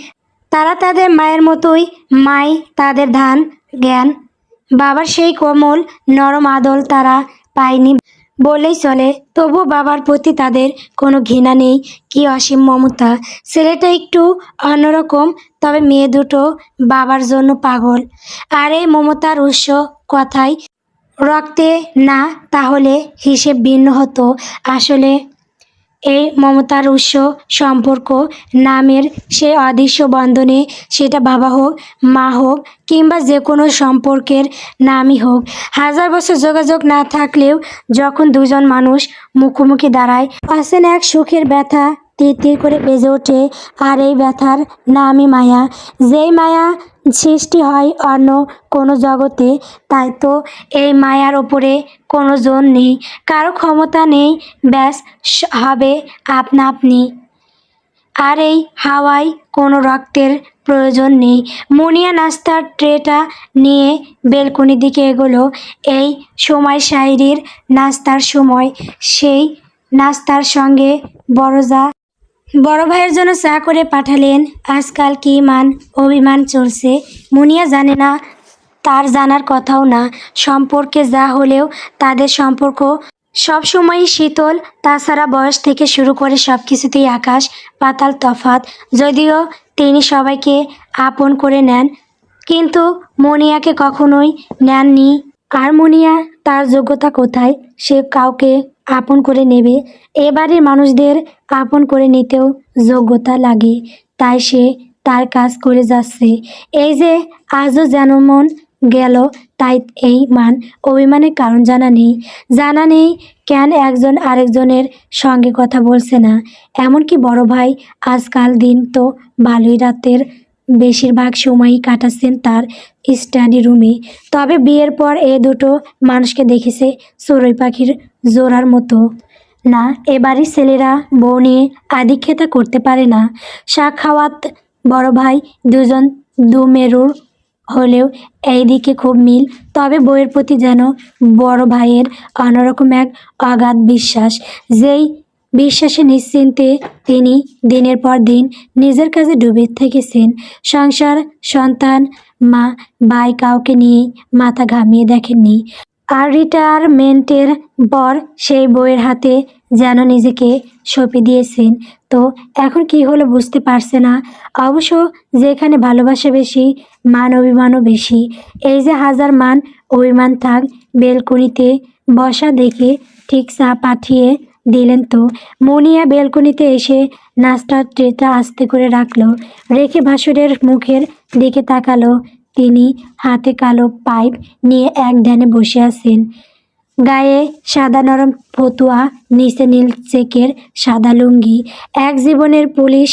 তারা তাদের মায়ের মতোই। মাই তাদের ধান জ্ঞান। বাবার সেই কোমল নরম আদল তারা পায়নি বললেই চলে। তবু বাবার প্রতি তাদের কোনো ঘৃণা নেই, কি অসীম মমতা। ছেলেটা একটু অন্যরকম, তবে মেয়ে দুটো বাবার জন্য পাগল। আর এই মমতার উৎস কথায় রক্তে না, তাহলে হিসেব ভিন্ন হতো। আসলে এই মমতার উৎস সম্পর্ক নামের সেই অদৃশ্য বন্ধনে, সেটা বাবা হোক, মা হোক, কিংবা যে কোনো সম্পর্কের নামই হোক, হাজার বছর যোগাযোগ না থাকলেও যখন দুজন মানুষ মুখোমুখি দাঁড়ায়, অচেনা এক সুখের ব্যথা তীর তীর করে বেজে ওঠে। আর এই ব্যথার নামই মায়া। যেই মায়া সৃষ্টি হয় অন্য কোনো জগতে, তাই তো এই মায়ার ওপরে কোনো জোর নেই, কারো ক্ষমতা নেই, ব্যাস হবে আপনা আপনি। আর এই হাওয়ায় কোনো রক্তের প্রয়োজন নেই। মুনিয়া নাস্তার ট্রেটা নিয়ে বেলকনির দিকে এগোলো। এই সময় শাহেরির নাস্তার সময়। সেই নাস্তার সঙ্গে বড় ভাইয়ের জন্য চা করে পাঠালেন। আজকাল কি মান অভিমান চলছে মুনিয়া জানে না, তার জানার কথাও না। সম্পর্কে যা হলেও তাদের সম্পর্ক সবসময়ই শীতল। তাছাড়া বয়স থেকে শুরু করে সব কিছুতেই আকাশ পাতাল তফাৎ। যদিও তিনি সবাইকে আপন করে নেন, কিন্তু মনিয়াকে কখনোই নেননি। আর মনিয়া তার যোগ্যতা কোথায় সে কাউকে আপন করে নেবে? এবারের মানুষদের আপন করে নিতেও যোগ্যতা লাগে, তাই সে তার কাজ করে যাচ্ছে। এই যে আজও যেন মন গেল, তাই এই অভিমানের কারণ জানা নেই কেন একজন আরেকজনের সঙ্গে কথা বলছে না। এমনকি বড় ভাই আজকাল দিন তো ভালোই, রাতের বেশিরভাগ সময়ই কাটাচ্ছেন তার স্টাডি রুমে। তবে বিয়ের পর এ দুটো মানুষকে দেখেছে চড়ুই পাখির জোড়ার মতো। না, এবারই ছেলেরা বউ নিয়ে আধিক্যতা করতে পারে না। সাখাওয়াত বড় ভাই দুজন দু মেরুর হলেও এই দিকে খুব মিল। তবে বউয়ের প্রতি যেন বড় ভাইয়ের অন্যরকম এক অগাধ বিশ্বাস, যেই বিশ্বাসে নিশ্চিন্তে তিনি দিনের পর দিন নিজের কাজে ডুবে থেকেছেন। সংসার, সন্তান, মা, ভাই কাউকে নিয়েই মাথা ঘামিয়ে দেখেননি। আর রিটায়ারমেন্টের পর সেই বইয়ের হাতে যেন নিজেকে সঁপে দিয়েছেন। তো এখন কি হলো বুঝতে পারছে না। অবশ্য যেখানে ভালোবাসা বেশি, মান অভিমানও বেশি। এই যে হাজার মান অভিমান থাক, বেলকনিতে বসা দেখে ঠিক চা পাঠিয়ে দিলেন। তো মনিয়া বেলকনিতে এসে নাস্তার ট্রেটা আস্তে করে রেখে ভাসুরের মুখের দিকে তাকালো। তিনি হাতে কালো পাইপ নিয়ে এক ধ্যানে বসে আছেন। গায়ে সাদা নরম ফতুয়া, নিচে নীল চেকের সাদা লুঙ্গি। এক জীবনের পুলিশ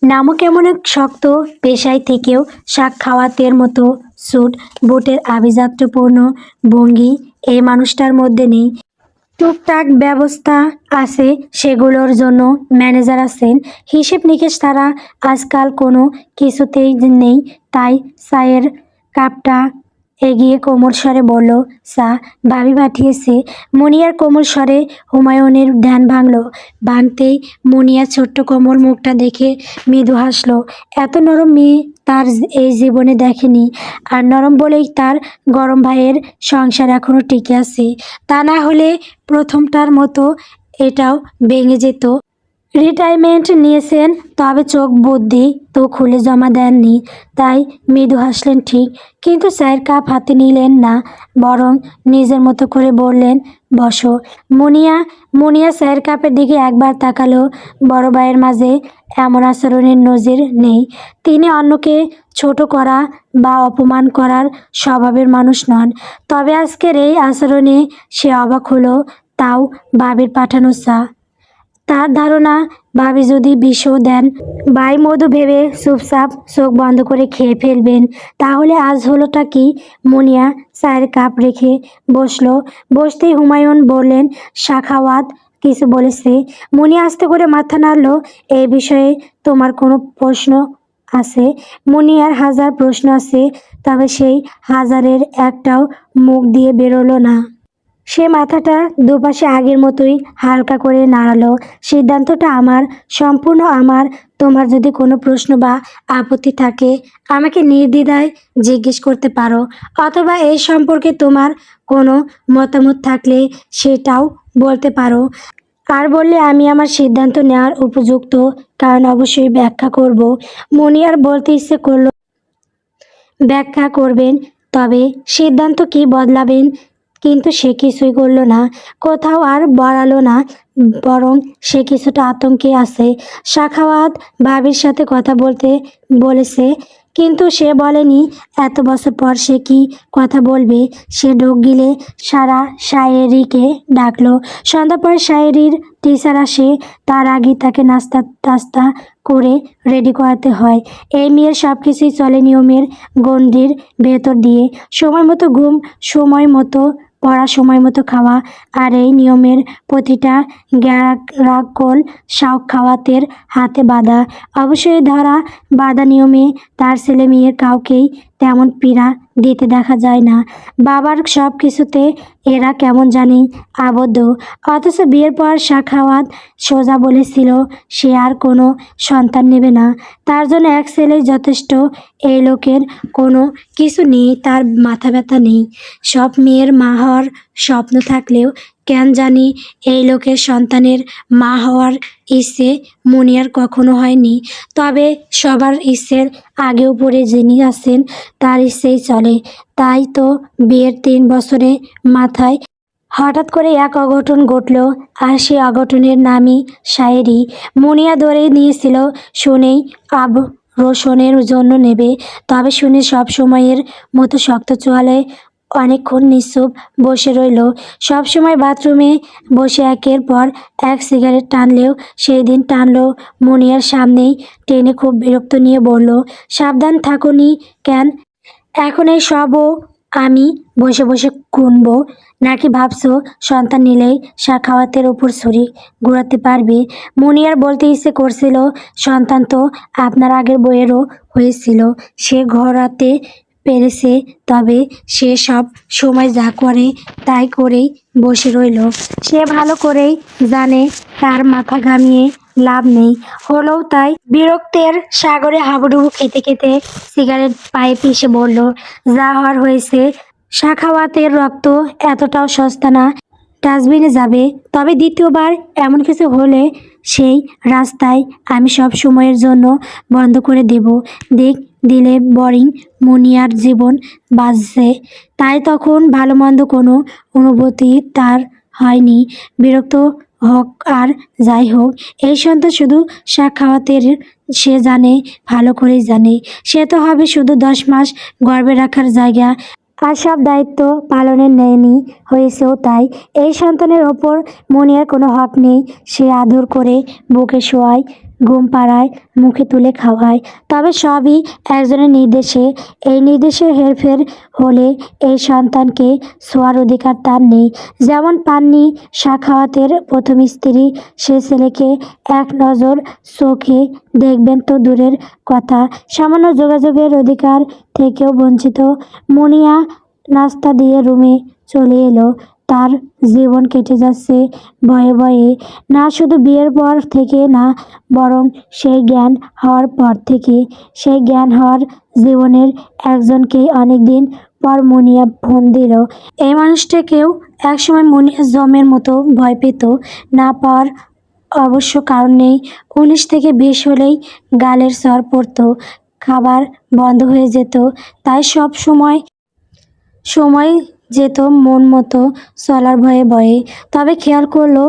নামক এমন এক শক্ত পেশায় থেকেও শাক খাওয়াতের মতো স্যুট বুটের আভিজাত্যপূর্ণ ভঙ্গি এই মানুষটার মধ্যে নেই। টুকটাক ব্যবস্থা আছে, সেগুলোর জন্য ম্যানেজার আছেন। হিসেব নিকেশ তারা আজকাল কোনো কিছুতেই নেই। তাই চায়ের কাপটা এগিয়ে কোমল স্বরে বলল, চা ভাবি পাঠিয়েছে। মুনিয়ার কোমল স্বরে হুমায়ুনের ধ্যান ভাঙতেই মুনিয়ার ছোট্ট কোমল মুখটা দেখে মৃদু হাসলো। এত নরম মেয়ে তার এই জীবনে দেখেনি। আর নরম বলেই তার গরম ভাইয়ের সংসার এখনো টিকে আছে। তা না হলে প্রথমটার মতো এটাও ভেঙে যেত। রিটায়ারমেন্ট নিয়েছেন, তবে চোখ বুদ্ধি তো খুলে জমা দেননি। তাই মৃদু হাসলেন ঠিক, কিন্তু চায়ের কাপ হাতে নিলেন না, বরং নিজের মতো করে বললেন, বসো। মুনিয়া চায়ের কাপের দিকে একবার তাকালো। বড় ভাইয়ের মাঝে এমন আচরণের নজির নেই। তিনি অন্যকে ছোট করা বা অপমান করার স্বভাবের মানুষ নন। তবে আজকের এই আচরণে সে অবাক হলো, তাও ভাবির পাঠানো চা। তার ধারণা ভাবি যদি বিষও দেন, বাই মধু ভেবে চুপচাপ চোখ বন্ধ করে খেয়ে ফেলবেন। তাহলে আজ হলোটা কি? মুনিয়া চায়ের কাপ রেখে বসলো। বসতেই হুমায়ুন বললেন, সাখাওয়াত কিছু বলেছে? মুনিয়া আস্তে করে মাথা নাড়ল। এই বিষয়ে তোমার কোনো প্রশ্ন আছে? মুনিয়ার হাজার প্রশ্ন আছে, তবে সেই হাজারের একটাও মুখ দিয়ে বেরোলো না। সে মাথাটা দুপাশে আগের মতোই হালকা করে নাড়ালো। সিদ্ধান্তটা আমার, সম্পূর্ণ আমার। তোমার যদি কোনো প্রশ্ন বা আপত্তি থাকে আমাকে নির্দ্বিধায় জিজ্ঞেস করতে পারো, অথবা এই সম্পর্কে তোমার কোনো মতামত থাকলে সেটাও বলতে পারো। আর বললে আমি আমার সিদ্ধান্ত নেওয়ার উপযুক্ত কারণ অবশ্যই ব্যাখ্যা করব। মনিয়ার বলতে ইচ্ছে করলো, ব্যাখ্যা করবেন, তবে সিদ্ধান্ত কি বদলাবেন? কিন্তু সে কিছুই করল না, কোথাও আর বাড়ালো না, বরং সে কিছুটা আতঙ্কে আছে। সাখাওয়াত ভাবির সাথে কথা বলতে বলেছে, কিন্তু সে বলেনি। এত বছর পর সে কি কথা বলবে? সে ঢোক গিলে সারা শায়েরিকে ডাকলো। সন্ধ্যা পর শায়েরির টিচার আসে, তার আগে তাকে নাস্তা টাস্তা করে রেডি করাতে হয়। এই মেয়ের সব কিছুই চলে নিয়মের গণ্ডির ভেতর দিয়ে। সময় মতো ঘুম, সময় মতো পড়া, সময় মতো খাওয়া। আর এই নিয়মের প্রতিটা গ্যারাকল সাখাওয়াতের হাতে বাঁধা। অবশ্যই ধরা বাঁধা নিয়মে তার ছেলে মেয়ের কাউকেই তেমন পীড়া দিতে দেখা যায় না। বাবার সব কিছুতে এরা কেমন জানি আবদ্ধ। অথচ বিয়ের পর সাখাওয়াত সোজা বলেছিল সে আর কোনো সন্তান নেবে না। তার জন্য এক ছেলেই যথেষ্ট। এই লোকের কোনো কিছু নিয়ে তার মাথা ব্যথা নেই। সব মেয়ের মা হওয়ার স্বপ্ন থাকলেও কেন জানি এই লোকের সন্তানের মা হওয়ার ইচ্ছে মুনিয়ার কখনো হয়নি। তবে সবার ইচ্ছের আগে উপরে যিনি আছেন তার ইচ্ছেই চলে। তাই তো বিয়ের 3 বছরে মাথায় হঠাৎ করে এক অঘটন ঘটল, আর সেই অঘটনের নামই শায়েরি। মুনিয়া ধরে নিয়েছিল শুনেই রোশনের জন্য নেবে, তবে শুনে সব সময়ের মতো শক্ত চোয়ালে অনেকক্ষণ নিশ্চুপ বসে রইল। সব সময় বাথরুমে বসে একের পর এক সিগারেট টানলেও সেই দিন টানলো মুনিয়ার সামনেই, টেনে খুব বিরক্ত নিয়ে বলল, সাবধান থাকুনি কেন? এখন এই সবও আমি বসে বসে গুনবো? নাকি ভাবছো সন্তান নিলেই সাখাওয়াতের উপর ছুরি ঘোরাতে পারবে? মুনিয়ার বলতে ইচ্ছে করছিল, সন্তান তো আপনার আগের বইয়েরও হয়েছিল, সে ঘোরাতে পেরেছে। তবে সে সব সময় যা করে তাই করেই বসে রইল। সে ভালো করেই জানে তার মাথা ঘামিয়ে লাভ নেই। হলেও তাই বিরক্তের সাগরে হাবুডুবু খেতে খেতে সিগারেট পাইপ এসে বলল, যা হওয়ার হয়েছে। সাখাওয়াতের রক্ত এতটাও সস্তা না, ডাস্টবিনে যাবে। তবে দ্বিতীয়বার এমন কিছু হলে সেই রাস্তায় আমি সব সময়ের জন্য বন্ধ করে দেব। দিলে বোরিং মুনিয়ার জীবন বাঁচছে। তাই তখন ভালো মন্দ কোনো অনুভূতি তার হয়নি। বিরক্ত হোক আর যাই হোক, এই সন্তান শুধু সাখাওয়াতের, সে জানে, ভালো করেই জানে। সে তো হবে শুধু 10 মাস গর্ভে রাখার জায়গা, আর সব দায়িত্ব পালনের নেয়নি হয়েছেও তাই। এই সন্তানের ওপর মুনিয়ার কোনো হক নেই। সে আদর করে বুকে শোয়ায়, ঘুম পাড়ায়, মুখে তুলে খাওয়ায়। তবে সবই একজনের নির্দেশে। এই নির্দেশের হেরফের হলে এই সন্তানকে ছোঁয়ার অধিকার তার নেই। যেমন পাননি সাখাওয়াতের প্রথম স্ত্রী, সে ছেলেকে এক নজর চোখে দেখবেন তো দূরের কথা, সামান্য যোগাযোগের অধিকার থেকেও বঞ্চিত। মুনিয়া নাস্তা দিয়ে রুমে চলে এলো। তার জীবন কেটে যাচ্ছে ভয়ে ভয়ে, না শুধু বিয়ের পর থেকে না, বরং সেই জ্ঞান হওয়ার পর থেকে। সেই জ্ঞান হওয়ার জীবনের একজনকেই অনেকদিন পর মুনিয়া ফোন দিল। এই মানুষটাকেও একসময় মুনিয়া জমের মতো ভয় পেত। না পাওয়ার অবশ্য কারণ নেই। 19 থেকে 20 হলেই গালের স্বর পড়তো, খাবার বন্ধ হয়ে যেত। তাই সব সময় যেত মন মতো চলার ভয়ে ভয়ে। তবে খেয়াল করলো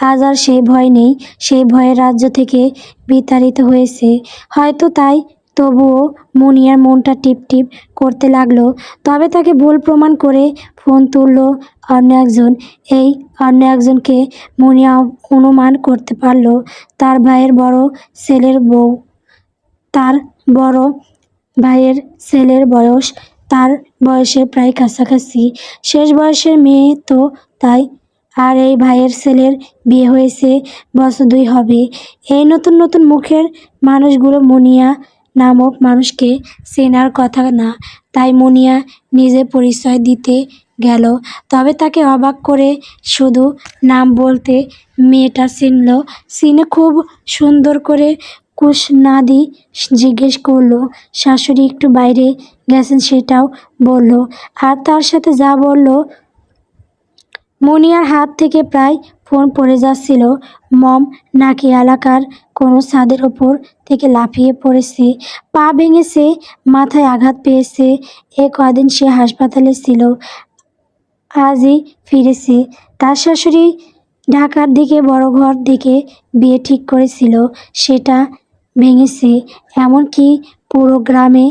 আজ আর সেই ভয় নেই। সেই ভয়ের রাজ্য থেকে বিতাড়িত হয়েছে হয়তো, তাই তবুও মুনিয়ার মনটা টিপ টিপ করতে লাগলো। তবে তাকে ভুল প্রমাণ করে ফোন তুললো অন্য একজন। এই অন্য একজনকে মুনিয়া অনুমান করতে পারলো, তার ভাইয়ের বড় ছেলের বউ। তার বড় ভাইয়ের ছেলের বয়স তার বয়সের প্রায় কাছাকাছি, শেষ বয়সের মেয়ে তো তাই। আর এই ভাইয়ের ছেলের বিয়ে হয়েছে, বছর 2 হবে। এই নতুন নতুন মুখের মানুষগুলো মুনিয়া নামক মানুষকে চেনার কথা না, তাই মুনিয়া নিজে পরিচয় দিতে গেল। তবে তাকে অবাক করে শুধু নাম বলতে মেয়েটা চিনে খুব সুন্দর করে কুশনাদি জিজ্ঞেস করলো। শাশুড়ি একটু বাইরে গেছেন সেটাও বলল, আর তার সাথে যা বলল। মুনিয়ার হাত থেকে প্রায় ফোন পড়ে যাচ্ছিল। মম নাকি এলাকার কোনো ছাদের ওপর থেকে লাফিয়ে পড়েছে, পা ভেঙেছে, মাথায় আঘাত পেয়েছে। কদিন সে হাসপাতালে ছিল, আজই ফিরেছে। তার শাশুড়ি ঢাকার দিকে বড় ঘর দিকে বিয়ে ঠিক করেছিল, সেটা ভেঙেছে। এমনকি পুরো গ্রামে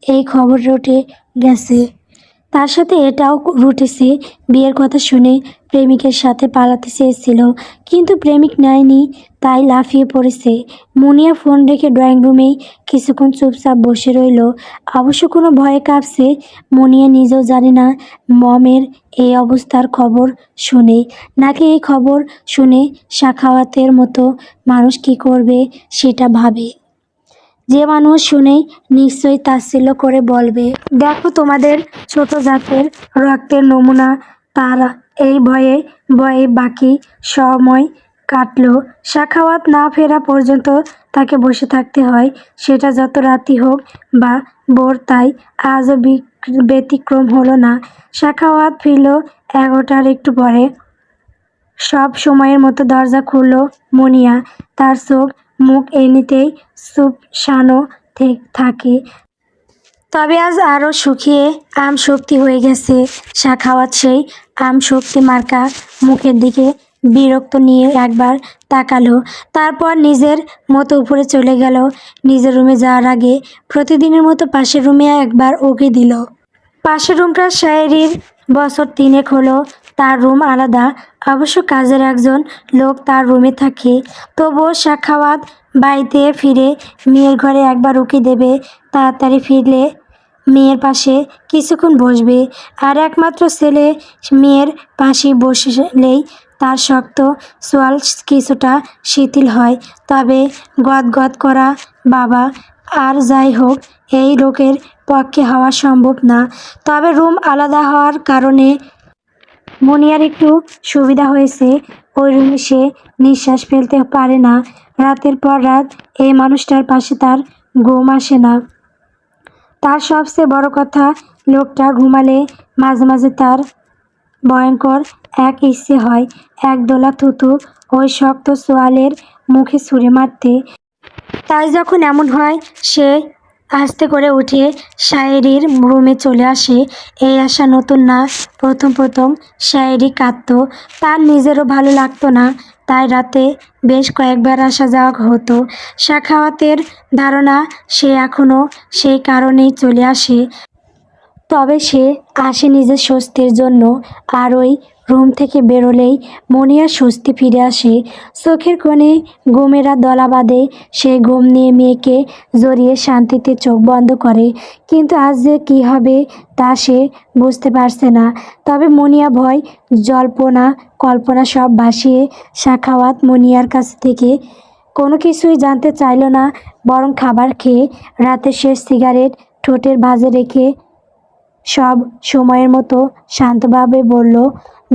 এই খবর রটে গেছে। তার সাথে এটাও রটেছে, বিয়ের কথা শুনে প্রেমিকের সাথে পালাতে চেয়েছিল, কিন্তু প্রেমিক নেয়নি, তাই লাফিয়ে পড়েছে। মুনিয়া ফোন রেখে ড্রয়িং রুমেই কিছুক্ষণ চুপচাপ বসে রইল। অবশ্য কোনো ভয়ে কাঁপছে। মুনিয়া নিজেও জানে না মমের এই অবস্থার খবর শুনে, নাকি এই খবর শুনে সাখাওয়াতের মতো মানুষ কি করবে সেটা ভাবে। যে মানুষ শুনেই নিশ্চয়ই তাচ্ছিল্য করে বলবে, দেখো তোমাদের ছোট জাতের রক্তের নমুনা। তারা এই ভয়ে ভয়ে বাকি সময় কাটলো। সাখাওয়াত না ফেরা পর্যন্ত তাকে বসে থাকতে হয়, সেটা যত রাতই হোক বা ভোর। তাই আজও ব্যতিক্রম হলো না। সাখাওয়াত ফিরল 11টার একটু পরে। সব সময়ের মতো দরজা খুলল মুনিয়া। তার চোখ মুখ এমনিতেই চুপসানো থাকে, তবে আজ আরও শুকিয়ে আমশক্তি হয়ে গেছে। সাখাওয়াত সেই আমশক্তি মার্কা মুখের দিকে বিরক্ত নিয়ে একবার তাকালো, তারপর নিজের মতো উপরে চলে গেল। নিজের রুমে যাওয়ার আগে প্রতিদিনের মতো পাশের রুমে একবার উঁকি দিল। পাশের রুমটা শায়েরির। বছর 3 হলো তার রুম আলাদা। অবশ্য কাজের একজন লোক তার রুমে থাকে। তবুও সাখাওয়াত বাড়িতে ফিরে মেয়ের ঘরে একবার উঁকি দেবে। তাড়াতাড়ি ফিরলে মেয়ের পাশে কিছুক্ষণ বসবে। আর একমাত্র ছেলে মেয়ের পাশে বসলেই তার শক্ত সোয়াল কিছুটা শিথিল হয়। তবে গদগদ করা বাবা। আর যাই হোক, এই লোকের পক্ষে হওয়া সম্ভব না। তবে রুম আলাদা হওয়ার কারণে মুনিয়ার একটু সুবিধা হয়েছে। ওই রুমে সে নিঃশ্বাস ফেলতে পারে না। রাতের পর রাত এই মানুষটার পাশে তার ঘুম আসে না। তার সবচেয়ে বড় কথা, লোকটা ঘুমালে মাঝে মাঝে তার ভয়ঙ্কর এক ইচ্ছে হয়, একদোলা থুতু ওই শক্ত সোয়ালের মুখে ছুঁড়ে মারতে। তাই যখন এমন হয়, সে আস্তে করে উঠে শায়েরির রুমে চলে আসে। এই আশা নতুন না। প্রথম প্রথম শায়েরি কাঁদত, তার নিজেরও ভালো লাগতো না। তাই রাতে বেশ কয়েকবার আসা যাওয়া হতো। সাখাওয়াতের ধারণা সে এখনও সেই কারণেই চলে আসে। তবে সে আসে নিজের স্বস্তির জন্য। আর ওই রুম থেকে বেরোলেই মনিয়ার স্বস্তি ফিরে আসে। চোখের কোণে ঘুমেরা দলা বাঁধে। সে ঘুম নিয়ে মেয়েকে জড়িয়ে শান্তিতে চোখ বন্ধ করে। কিন্তু আজ যে কী হবে তা সে বুঝতে পারছে না। তবে মনিয়া ভয়, জল্পনা কল্পনা সব ভাসিয়ে সাখাওয়াত মনিয়ার কাছ থেকে কোনো কিছুই জানতে চাইল না। বরং খাবার খেয়ে রাতের শেষ সিগারেট ঠোঁটের ভাঁজে রেখে সব সময়ের মতো শান্তভাবে বলল,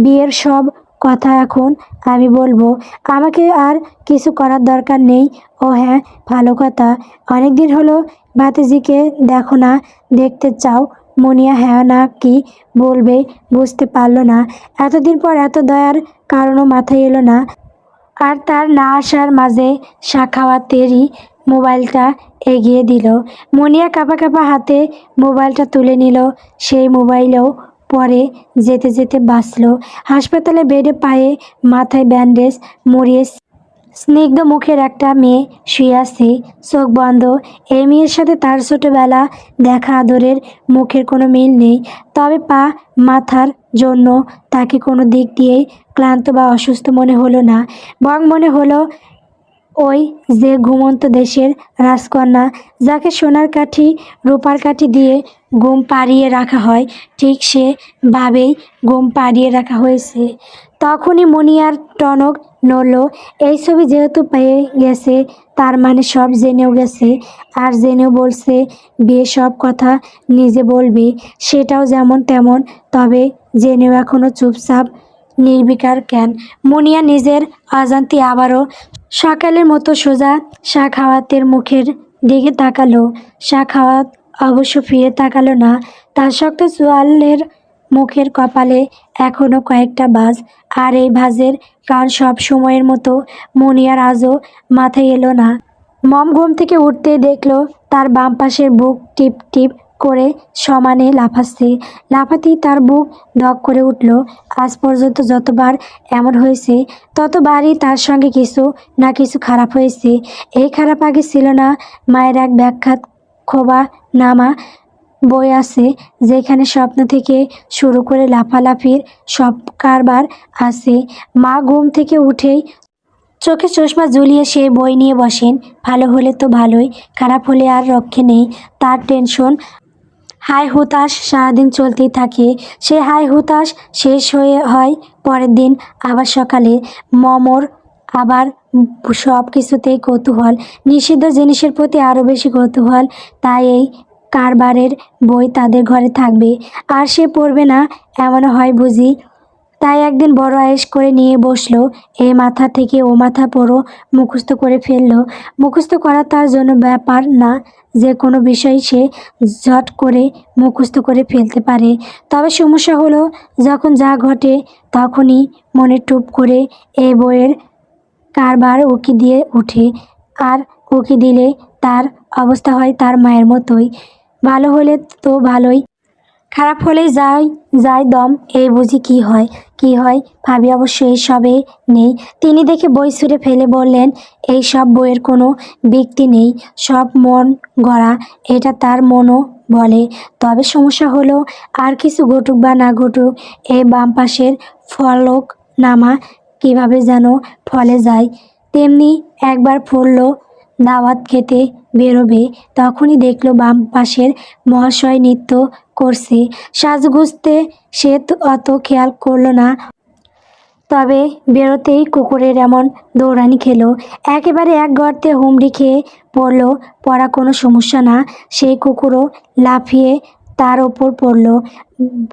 বিয়ের সব কথা এখন আমি বলবো। আমাকে আর কিছু করার দরকার নেই। ও হ্যাঁ, ভালো কথা, অনেক দিন হলো ভাতিজিকে দেখো না। দেখতে চাও? মুনিয়া হ্যাঁ না কি বলবে বুঝতে পারল না। এতদিন পর এত দয়ার কারণও মাথায় এলো না। আর তার না আসার মাঝে সাখাওয়াতেরই মোবাইলটা এগিয়ে দিল। মুনিয়া কাঁপা কাঁপা হাতে মোবাইলটা তুলে নিল। সেই মোবাইলেও পরে যেতে যেতে বাঁচল। হাসপাতালে বেডে পায়ে মাথায় ব্যান্ডেজ মুড়িয়ে স্নিগ্ধ মুখের একটা মেয়ে শুয়ে আছে, চোখ বন্ধ। এই মেয়ের সাথে তার ছোটবেলা দেখা আদরের মুখের কোনো মিল নেই। তবে পা মাথার জন্য তাকে কোনো দিক দিয়েই ক্লান্ত বা অসুস্থ মনে হলো না। বরং মনে হলো ওই যে ঘুমন্ত দেশের রাজকন্যা, যাকে সোনার কাঠি রূপার কাঠি দিয়ে ঘুম পাড়িয়ে রাখা হয়, ঠিক সেভাবেই ঘুম পাড়িয়ে রাখা হয়েছে। তখনই মুনিয়ার টনক নড়ল। এই ছবি যেহেতু পেয়ে গেছে, তার মানে সব জেনেও গেছে। আর জেনেও বলছে বিয়ে সব কথা নিজে বলবে, সেটাও যেমন তেমন। তবে জেনেও এখনও চুপচাপ নির্বিকার কেন? মুনিয়া নিজের অজান্তে আবারও সকালের মতো সোজা সাখাওয়াতের মুখের দিকে তাকালো। সাখাওয়াত অবশ্য ফিরে তাকালো না। তার শক্ত চোয়ালের মুখের কপালে এখনও কয়েকটা ভাঁজ। আর এই ভাঁজের কারণ সব সময়ের মতো মুনিয়ার আজও মাথায় এলো না। মম ঘুম থেকে উঠতেই দেখলো তার বাম পাশের বুক টিপ টিপ করে সমানে লাফাচ্ছে। লাফাতেই তার বুক ধক করে উঠল। আজ পর্যন্ত যতবার এমন হয়েছে, ততবারই তার সঙ্গে কিছু না কিছু খারাপ হয়েছে। এই খারাপ আগে ছিল না। মায়ের এক ব্যাখ্যাত খোবা নামা বই আছে, যেখানে স্বপ্ন থেকে শুরু করে লাফালাফির সব কারবার আছে। মা ঘুম থেকে উঠেই চোখে চশমা ঝুলিয়ে সেই বই নিয়ে বসেন। ভালো হলে তো ভালোই, খারাপ হলে আর রক্ষে নেই। তার টেনশন, হাই হুতাশ সারাদিন চলতেই থাকে। সে হাই হুতাশ শেষ হয় পরের দিন আবার সকালে। মমর আবার সব কিছুতেই কৌতূহল, নিষিদ্ধ জিনিসের প্রতি আরও বেশি কৌতূহল। তাই এই কারবারের বই তাদের ঘরে থাকবে, আর সে পড়বে না এমনও হয় বুঝি। তাই একদিন বড় আয়েশ করে নিয়ে বসলো। এ মাথা থেকে ও মাথা পুরো মুখস্থ করে ফেললো। মুখস্থ করা তার জন্য ব্যাপার না, যে কোনো বিষয় সে ঝট করে মুখস্থ করে ফেলতে পারে। তবে সমস্যা হলো, যখন যা ঘটে তখনই মনে টুপ করে এই বইয়ের কারবার উকি দিয়ে ওঠে। আর উকি দিলে তার অবস্থা হয় তার মায়ের মতোই। ভালো হলে তো ভালোই, খারাপ হলে যাই যাই দম। এই বুঝি কি হয়, কি হয় ভাবি অবশ্য এইসবে নেই। তিনি দেখে বই ছুঁড়ে ফেলে বললেন, এই সব বইয়ের কোনো ব্যক্তি নেই, সব মন গড়া। এটা তার মনও বলে। তবে সমস্যা হলো, আর কিছু ঘটুক বা না ঘটুক, এই বাম পাশের ফলক নামা কীভাবে যেন ফলে যায়। তেমনি একবার পড়ল দাওয়াত খেতে বেরোবে, তখনই দেখলো বাম পাশের মহাশয় নৃত্য করছে। সাজগুজতে সে অত খেয়াল করলো না, তবে বেরোতেই কুকুরের এমন দৌড়ানি খেলো, একেবারে এক গর্তে হুমড়ি খেয়ে পড়ল। পড়া কোনো সমস্যা না, সেই কুকুরও লাফিয়ে তার ওপর পড়ল।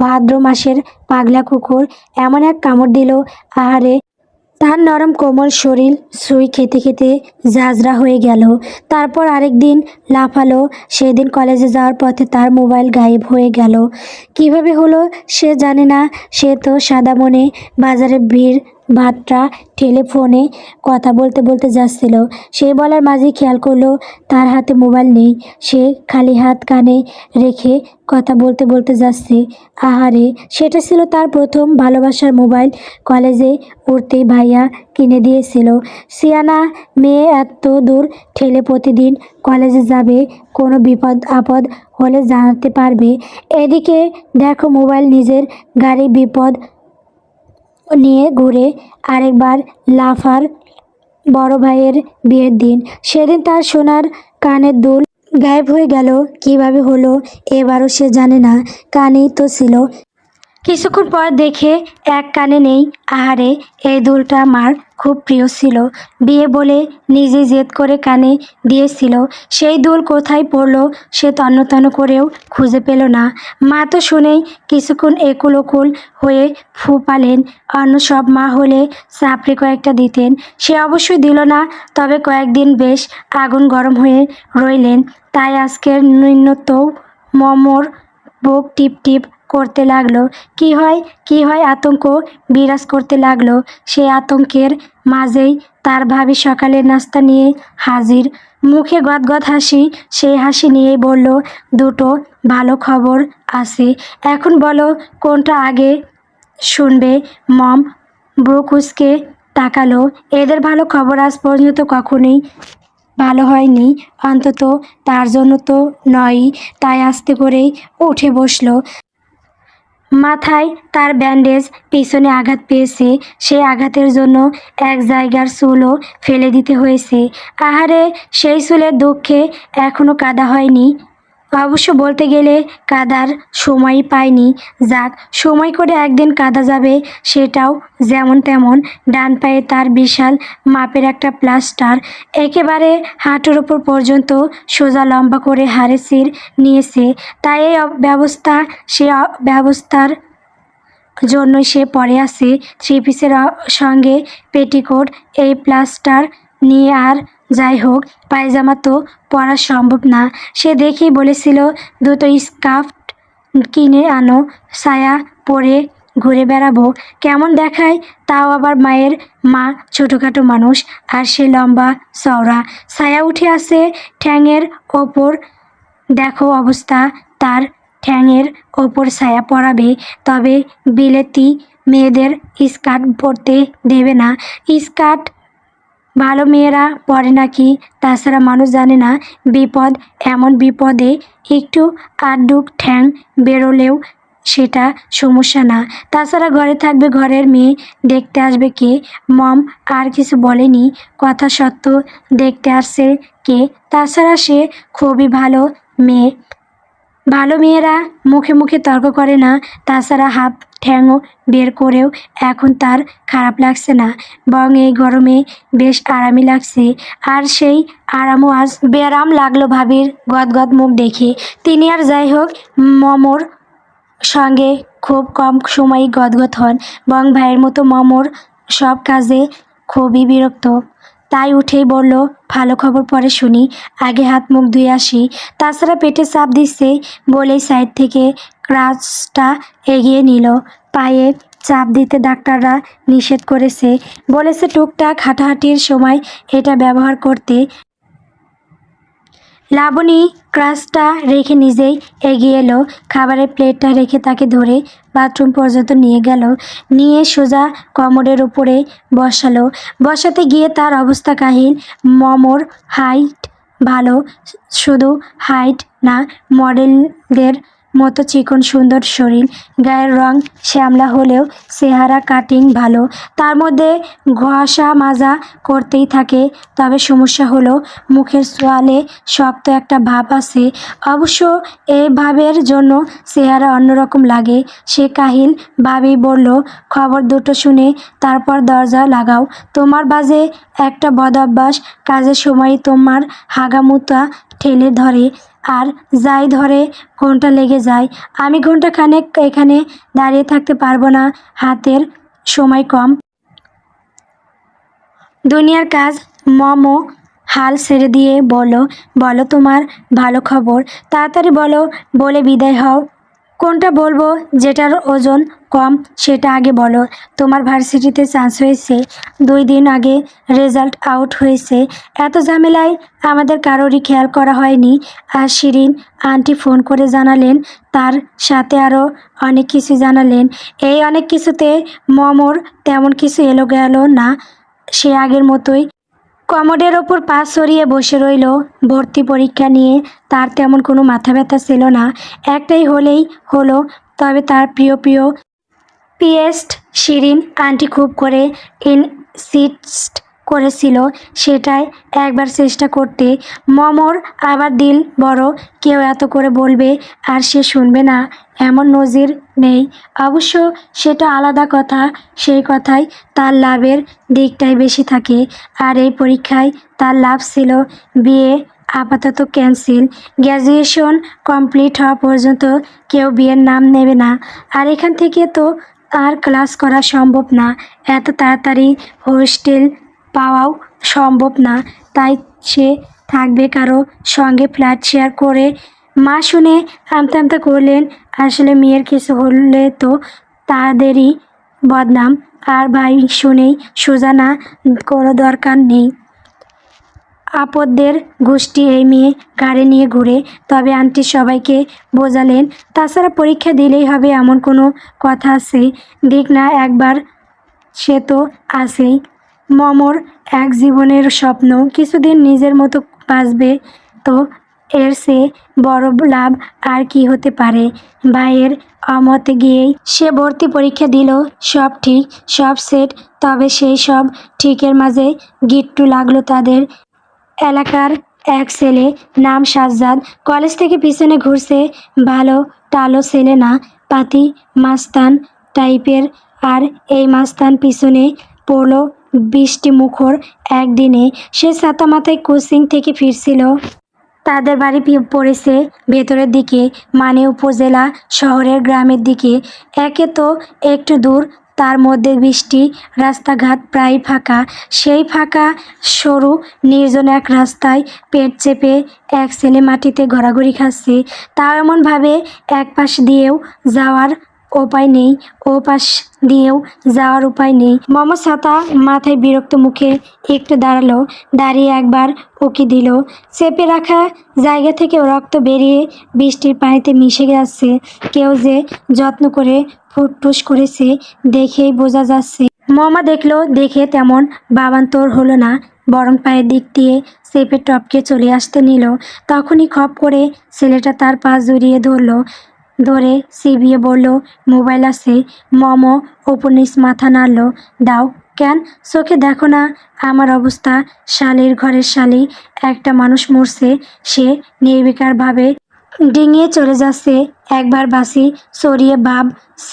ভাদ্র মাসের পাগলা কুকুর এমন এক কামড় দিল, আহারে! তার নরম কোমল শরীর সুই খেতে খেতে ঝাঁঝরা হয়ে গেল। তারপর আরেক দিন লাফালো। সেদিন কলেজে যাওয়ার পথে তার মোবাইল গায়েব হয়ে গেল। কিভাবে হলো সে জানে না। সে তো সাদা মনে বাজারে ভিড় ভাট্টা ঠেলে ফোনে কথা বলতে বলতে যাচ্ছিল। সেই বলার মাঝেই খেয়াল করলো তার হাতে মোবাইল নেই। সে খালি হাত কানে রেখে কথা বলতে বলতে যাচ্ছে। আহারে, সেটা ছিল তার প্রথম ভালোবাসার মোবাইল। কলেজে উঠতেই ভাইয়া কিনে দিয়েছিল। সিয়ানা মেয়ে, এত দূর ঠেলে প্রতিদিন কলেজে যাবে, কোনো বিপদ আপদ হলে জানাতে পারবে। এদিকে দেখো মোবাইল নিজের গাড়ি বিপদ নিয়ে ঘুরে। আরেকবার লাফার বড় ভাইয়ের বিয়ের দিন, সেদিন তার সোনার কানের দুল গায়েব হয়ে গেল। কিভাবে হলো এবারও সে জানে না, কানেই তো ছিল। কিছুক্ষণ পর দেখে এক কানে নেই। আহারে, এই দুলটা আমার খুব প্রিয় ছিল, বিয়ে বলে নিজে জেদ করে কানে দিয়েছিল। সেই দুল কোথায় পড়লো সে তন্ন করেও খুঁজে পেল না। মা তো শুনেই কিছুক্ষণ একুল ওকুল হয়ে ফুপালেন। অন্য সব মা হলে চাপড়ে কয়েকটা দিতেন, সে অবশ্যই দিল না। তবে কয়েকদিন বেশ আগুন গরম হয়ে রইলেন। তাই আজকের নৈনত্যও মমর বুক টিপ টিপ করতে লাগলো। কি হয় আতঙ্ক বিরাজ করতে লাগলো। সেই আতঙ্কের মাঝেই তার ভাবি সকালের নাস্তা নিয়ে হাজির, মুখে গদগদ হাসি। সেই হাসি নিয়েই বলল, দুটো ভালো খবর আছে, এখন বলো কোনটা আগে শুনবে। মম ব্রু কুঁচকে তাকালো। এদের ভালো খবর আজ পর্যন্ত কখনোই ভালো হয়নি, অন্তত তার জন্য তো নয়ই। তাই আস্তে করেই উঠে বসলো। মাথায় তার ব্যান্ডেজ, পিছনে আঘাত পেয়েছে, সেই আঘাতের জন্য এক জায়গার চুলও ফেলে দিতে হয়েছে। আহারে, সেই চুলের দুঃখে এখনও কাদা হয়নি। অবশ্য বলতে গেলে কাদার সময়ই পায়নি। যাক, সময় করে একদিন কাদা যাবে, সেটাও যেমন তেমন। ডান পায়ে তার বিশাল মাপের একটা প্লাস্টার, একেবারে হাঁটুর ওপর পর্যন্ত সোজা লম্বা করে হাড়ে চির নিয়েছে। তাই এই ব্যবস্থা, সে ব্যবস্থার জন্যই সে পরে আছে থ্রি পিসের সঙ্গে পেটিকোট। এই প্লাস্টার নিয়ে আর যাই হোক, পায়জামা তো পরা সম্ভব না। সে দেখেই বলেছিল, দুটো স্কার্ফ কিনে আনো, সায়া পরে ঘুরে বেড়াবো। কেমন দেখায় তাও আবার। মায়ের মা ছোটোখাটো মানুষ, আর সে লম্বা চওড়া। ছায়া উঠে আসে ঠ্যাঙের ওপর। দেখো অবস্থা তার, ঠ্যাঙের ওপর ছায়া পড়াবে, তবে বিলেতি মেয়েদের স্কার্ট পরতে দেবে না। স্কার্ট ভালো মেয়েরা পরে নাকি। তাছাড়া মানুষ জানে না বিপদ, এমন বিপদে একটু আড্ডুক ঠ্যাং বেরোলেও সেটা সমস্যা না। তাছাড়া ঘরে থাকবে ঘরের মেয়ে, দেখতে আসবে কে? মম আর কিছু বলেনি। কথা সত্য, দেখতে আসছে কে? তাছাড়া সে খুবই ভালো মেয়ে। ভালো মেয়েরা মুখে মুখে তর্ক করে না। তাছাড়া হাফ ঠ্যাংও বের করেও এখন তার খারাপ লাগছে না, বরং এই গরমে বেশ আরামই লাগছে। আর সেই আরামও আজ বেরাম লাগলো ভাবির গদগদ মুখ দেখে। তিনি আর যাই হোক, মমর সঙ্গে খুব কম সময়ই গদগদ হন। বং ভাইয়ের মতো মমর সব কাজে খুবই বিরক্ত। তাই উঠেই বলল, ভালো খবর পরে শুনি, আগে হাত মুখ ধুয়ে আসি। তাছাড়া পেটে চাপ দিচ্ছে বলেই সাইড থেকে ক্রাচটা এগিয়ে নিল। পায়ে চাপ দিতে ডাক্তাররা নিষেধ করেছে, বলেছে টুকটাক হাঁটাহাঁটির সময় এটা ব্যবহার করতে। লাবণী ক্রাচটা রেখে নিজেই এগিয়ে এলো, খাবারের প্লেটটা রেখে তাকে ধরে বাথরুম পর্যন্ত নিয়ে গেল। নিয়ে সোজা কমোডের উপরে বসালো। বসাতে গিয়ে তার অবস্থা কাহিল। মমর হাইট ভালো, শুধু হাইট না, মডেলদের মতো চিকন সুন্দর শরীর, গায়ের রং শ্যামলা হলেও চেহারা কাটিং ভালো। তার মধ্যে ঘষা মাজা করতেই থাকে। তবে সমস্যা হলো মুখের সোয়ালে শক্ত একটা ভাব আছে। অবশ্য এই ভাবের জন্য চেহারা অন্যরকম লাগে। সে কাহিল ভাবেই বলল, খবর দুটো শুনে তারপর দরজা লাগাও। তোমার বাজে একটা বদ অভ্যাস, কাজের সময় তোমার হাগামুতা ঠেলে ধরে, আর যাই ধরে ঘন্টা লেগে যায়। আমি ঘন্টাখানেক এখানে দাঁড়িয়ে থাকতে পারবো না, হাতের সময় কম। দুনিয়ার কাজ। মমো হাল ছেড়ে দিয়ে বলো, বলো তোমার ভালো খবর, তাড়াতাড়ি বলো, বলে বিদায় হও। কোনটা বলবো? যেটার ওজন কম সেটা আগে বলো। তোমার ভার্সিটিতে চান্স হয়েছে, 2 দিন আগে রেজাল্ট আউট হয়েছে। এত ঝামেলায় আমাদের কারোরই খেয়াল করা হয়নি। আর শিরিন আন্টি ফোন করে জানালেন, তার সাথে আরও অনেক কিছু জানালেন। এই অনেক কিছুতে মমর তেমন কিছু এলো গেল না, সে আগের মতোই কমোডের ওপর পা সরিয়ে বসে রইল। ভর্তি পরীক্ষা নিয়ে তার তেমন কোনো মাথা ব্যথা ছিল না, একটাই হলেই হলো। তবে তার প্রিয় প্রিয় পিএসট শিরিন আন্টি খুব করে ইনসিস্ট করেছিল সেটাই একবার চেষ্টা করতে। মমর আবার দিল বড়, কেউ এত করে বলবে আর সে শুনবে না, এমন নজির নেই। অবশ্য সেটা আলাদা কথা, সেই কথায় তার লাভের দিকটাই বেশি থাকে। আর এই পরীক্ষায় তার লাভ ছিল। বিয়ে আপাতত ক্যান্সেল, গ্র্যাজুয়েশন কমপ্লিট হওয়া পর্যন্ত কেউ বিয়ের নাম নেবে না। আর এখান থেকে তো আর ক্লাস করা সম্ভব না, এত তাড়াতাড়ি হোস্টেল পাওয়াও সম্ভব না। তাই সে থাকবে কারো সঙ্গে, ফ্ল্যাট শেয়ার করে। মা শুনে আমতা আমতা করলেন, আসলে মেয়ের কিছু হলে তো তাদেরই বদনাম। আর ভাই শুনেই সোজা, না, কোনো দরকার নেই, আপদদের গোষ্ঠী এই মেয়ে গাড়ি নিয়ে ঘুরে। তবে আন্টি সবাইকে বোঝালেন, তাছাড়া পরীক্ষা দিলেই হবে এমন কোনো কথা আছে? দিক না একবার, সে তো আছেই। মমর এক জীবনের স্বপ্ন, কিছুদিন নিজের মতো বাঁচবে, তো এর চেয়ে বড় লাভ আর কি হতে পারে? ভাইয়ের অমতে গিয়েই সে ভর্তি পরীক্ষা দিল। সব ঠিক, সব সেট। তবে সেই সব ঠিকের মাঝে গিট্টু লাগলো তাদের এলাকার এক ছেলে, নাম সাজ্জাদ। কলেজ থেকে পিছনে ঘুরছে, ভালো টালো ছেলে না, পাতি মাস্তান টাইপের। আর এই মাস্তান পিছনে পড়লো বৃষ্টি মুখর একদিনে। সে ছাতা মাথায় কোচিং থেকে ফিরছিল। তাদের বাড়ি পড়েছে ভেতরের দিকে, মানে উপজেলা শহরের গ্রামের দিকে। একে তো একটু দূর, তার মধ্যে বৃষ্টি, রাস্তাঘাট প্রায় ফাঁকা। সেই ফাঁকা সরু নির্জন এক রাস্তায় পেট চেপে এক ছেলে মাটিতে ঘোরাঘুরি খাচ্ছে। তাও এমনভাবে এক পাশ দিয়েও যাওয়ার উপায় নেই, ও পাশ দিয়েও যাওয়ার উপায় নেই। মম ছাতা মাথায় বিরক্ত মুখে একটু দাঁড়ালো, দাঁড়িয়ে একবার উকি দিল। চেপে রাখা জায়গা থেকে রক্ত বেরিয়ে বৃষ্টির পানিতে মিশে যাচ্ছে। কেউ যে যত্ন করে ফুটটুস করেছে দেখেই বোঝা যাচ্ছে। মমা দেখলো, দেখে তেমন বাবান্তর হলো না, বরং পায়ের দিক দিয়ে চেপে টপকে চলে আসতে নিল। তখনই খপ করে ছেলেটা তার পা জড়িয়ে ধরে চিবিয়ে বলল, মোবাইল আছে? মম ওপর নিচ মাথা নাড়ল। দাও। কেন? চোখে দেখো না আমার অবস্থা? শালির ঘরের শালি, একটা মানুষ মরছে, সে নির্বিকারভাবে ডিঙিয়ে চলে যাচ্ছে, একবার বাসি সরিয়ে ভাব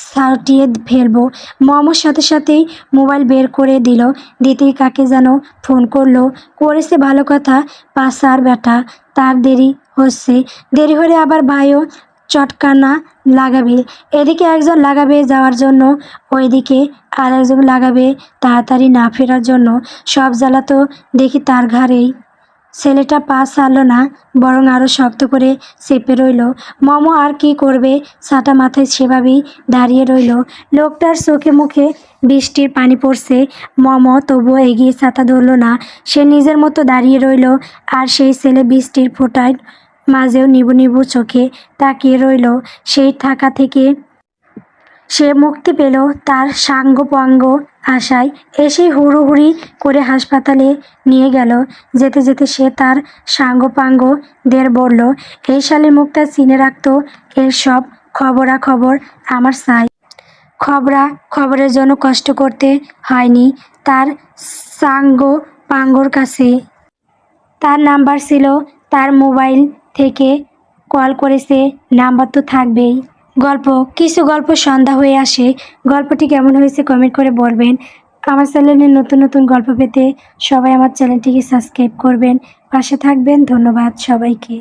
সাটিয়ে ফেলবো। মমর সাথে সাথেই মোবাইল বের করে দিল। দিতেই কাকে যেন ফোন করলো। করেছে ভালো কথা, পাশার ব্যাটা, তার দেরি হচ্ছে। দেরি হলে আবার ভাইও চটকানা লাগাবে। এদিকে একজন লাগাবে যাওয়ার জন্য, ওইদিকে আর একজন লাগাবে তাড়াতাড়ি না ফেরার জন্য। সব জ্বালা তো দেখি তার ঘাড়েই। ছেলেটা পা ছাড়ল না, বরং আরও শক্ত করে চেপে রইল। মম আর কি করবে, ছাতা মাথায় সেভাবেই দাঁড়িয়ে রইল। লোকটার চোখে মুখে বৃষ্টির পানি পড়ছে। মম তবুও এগিয়ে ছাতা ধরল না, সে নিজের মতো দাঁড়িয়ে রইল। আর সেই ছেলে বৃষ্টির ফোঁটার মাঝেও নিবু নিবু চোখে তাকিয়ে রইল। সেই থাকা থেকে সে মুক্তি পেল তার সাঙ্গপাঙ্গ আশায়। এসে হুড়োহুড়ি করে হাসপাতালে নিয়ে গেল। যেতে যেতে সে তার সাঙ্গপাঙ্গদের বলল, এই শালীর মুখটা চিনে রাখতো, এর সব খবরাখবর আমার চাই। খবরের জন্য কষ্ট করতে হয়নি তার সাঙ্গপাঙ্গর কাছে। তার নাম্বার ছিল, তার মোবাইল থেকে কল করেছে, নাম্বার তো থাকবেই। কিছু গল্প সন্ধ্যা হয়ে আসে। গল্পটি কেমন হয়েছে কমেন্ট করে বলবেন। আমার চ্যানেলে নতুন নতুন গল্প পেতে সবাই আমার চ্যানেলটিকে সাবস্ক্রাইব করবেন, পাশে থাকবেন। ধন্যবাদ সবাইকে।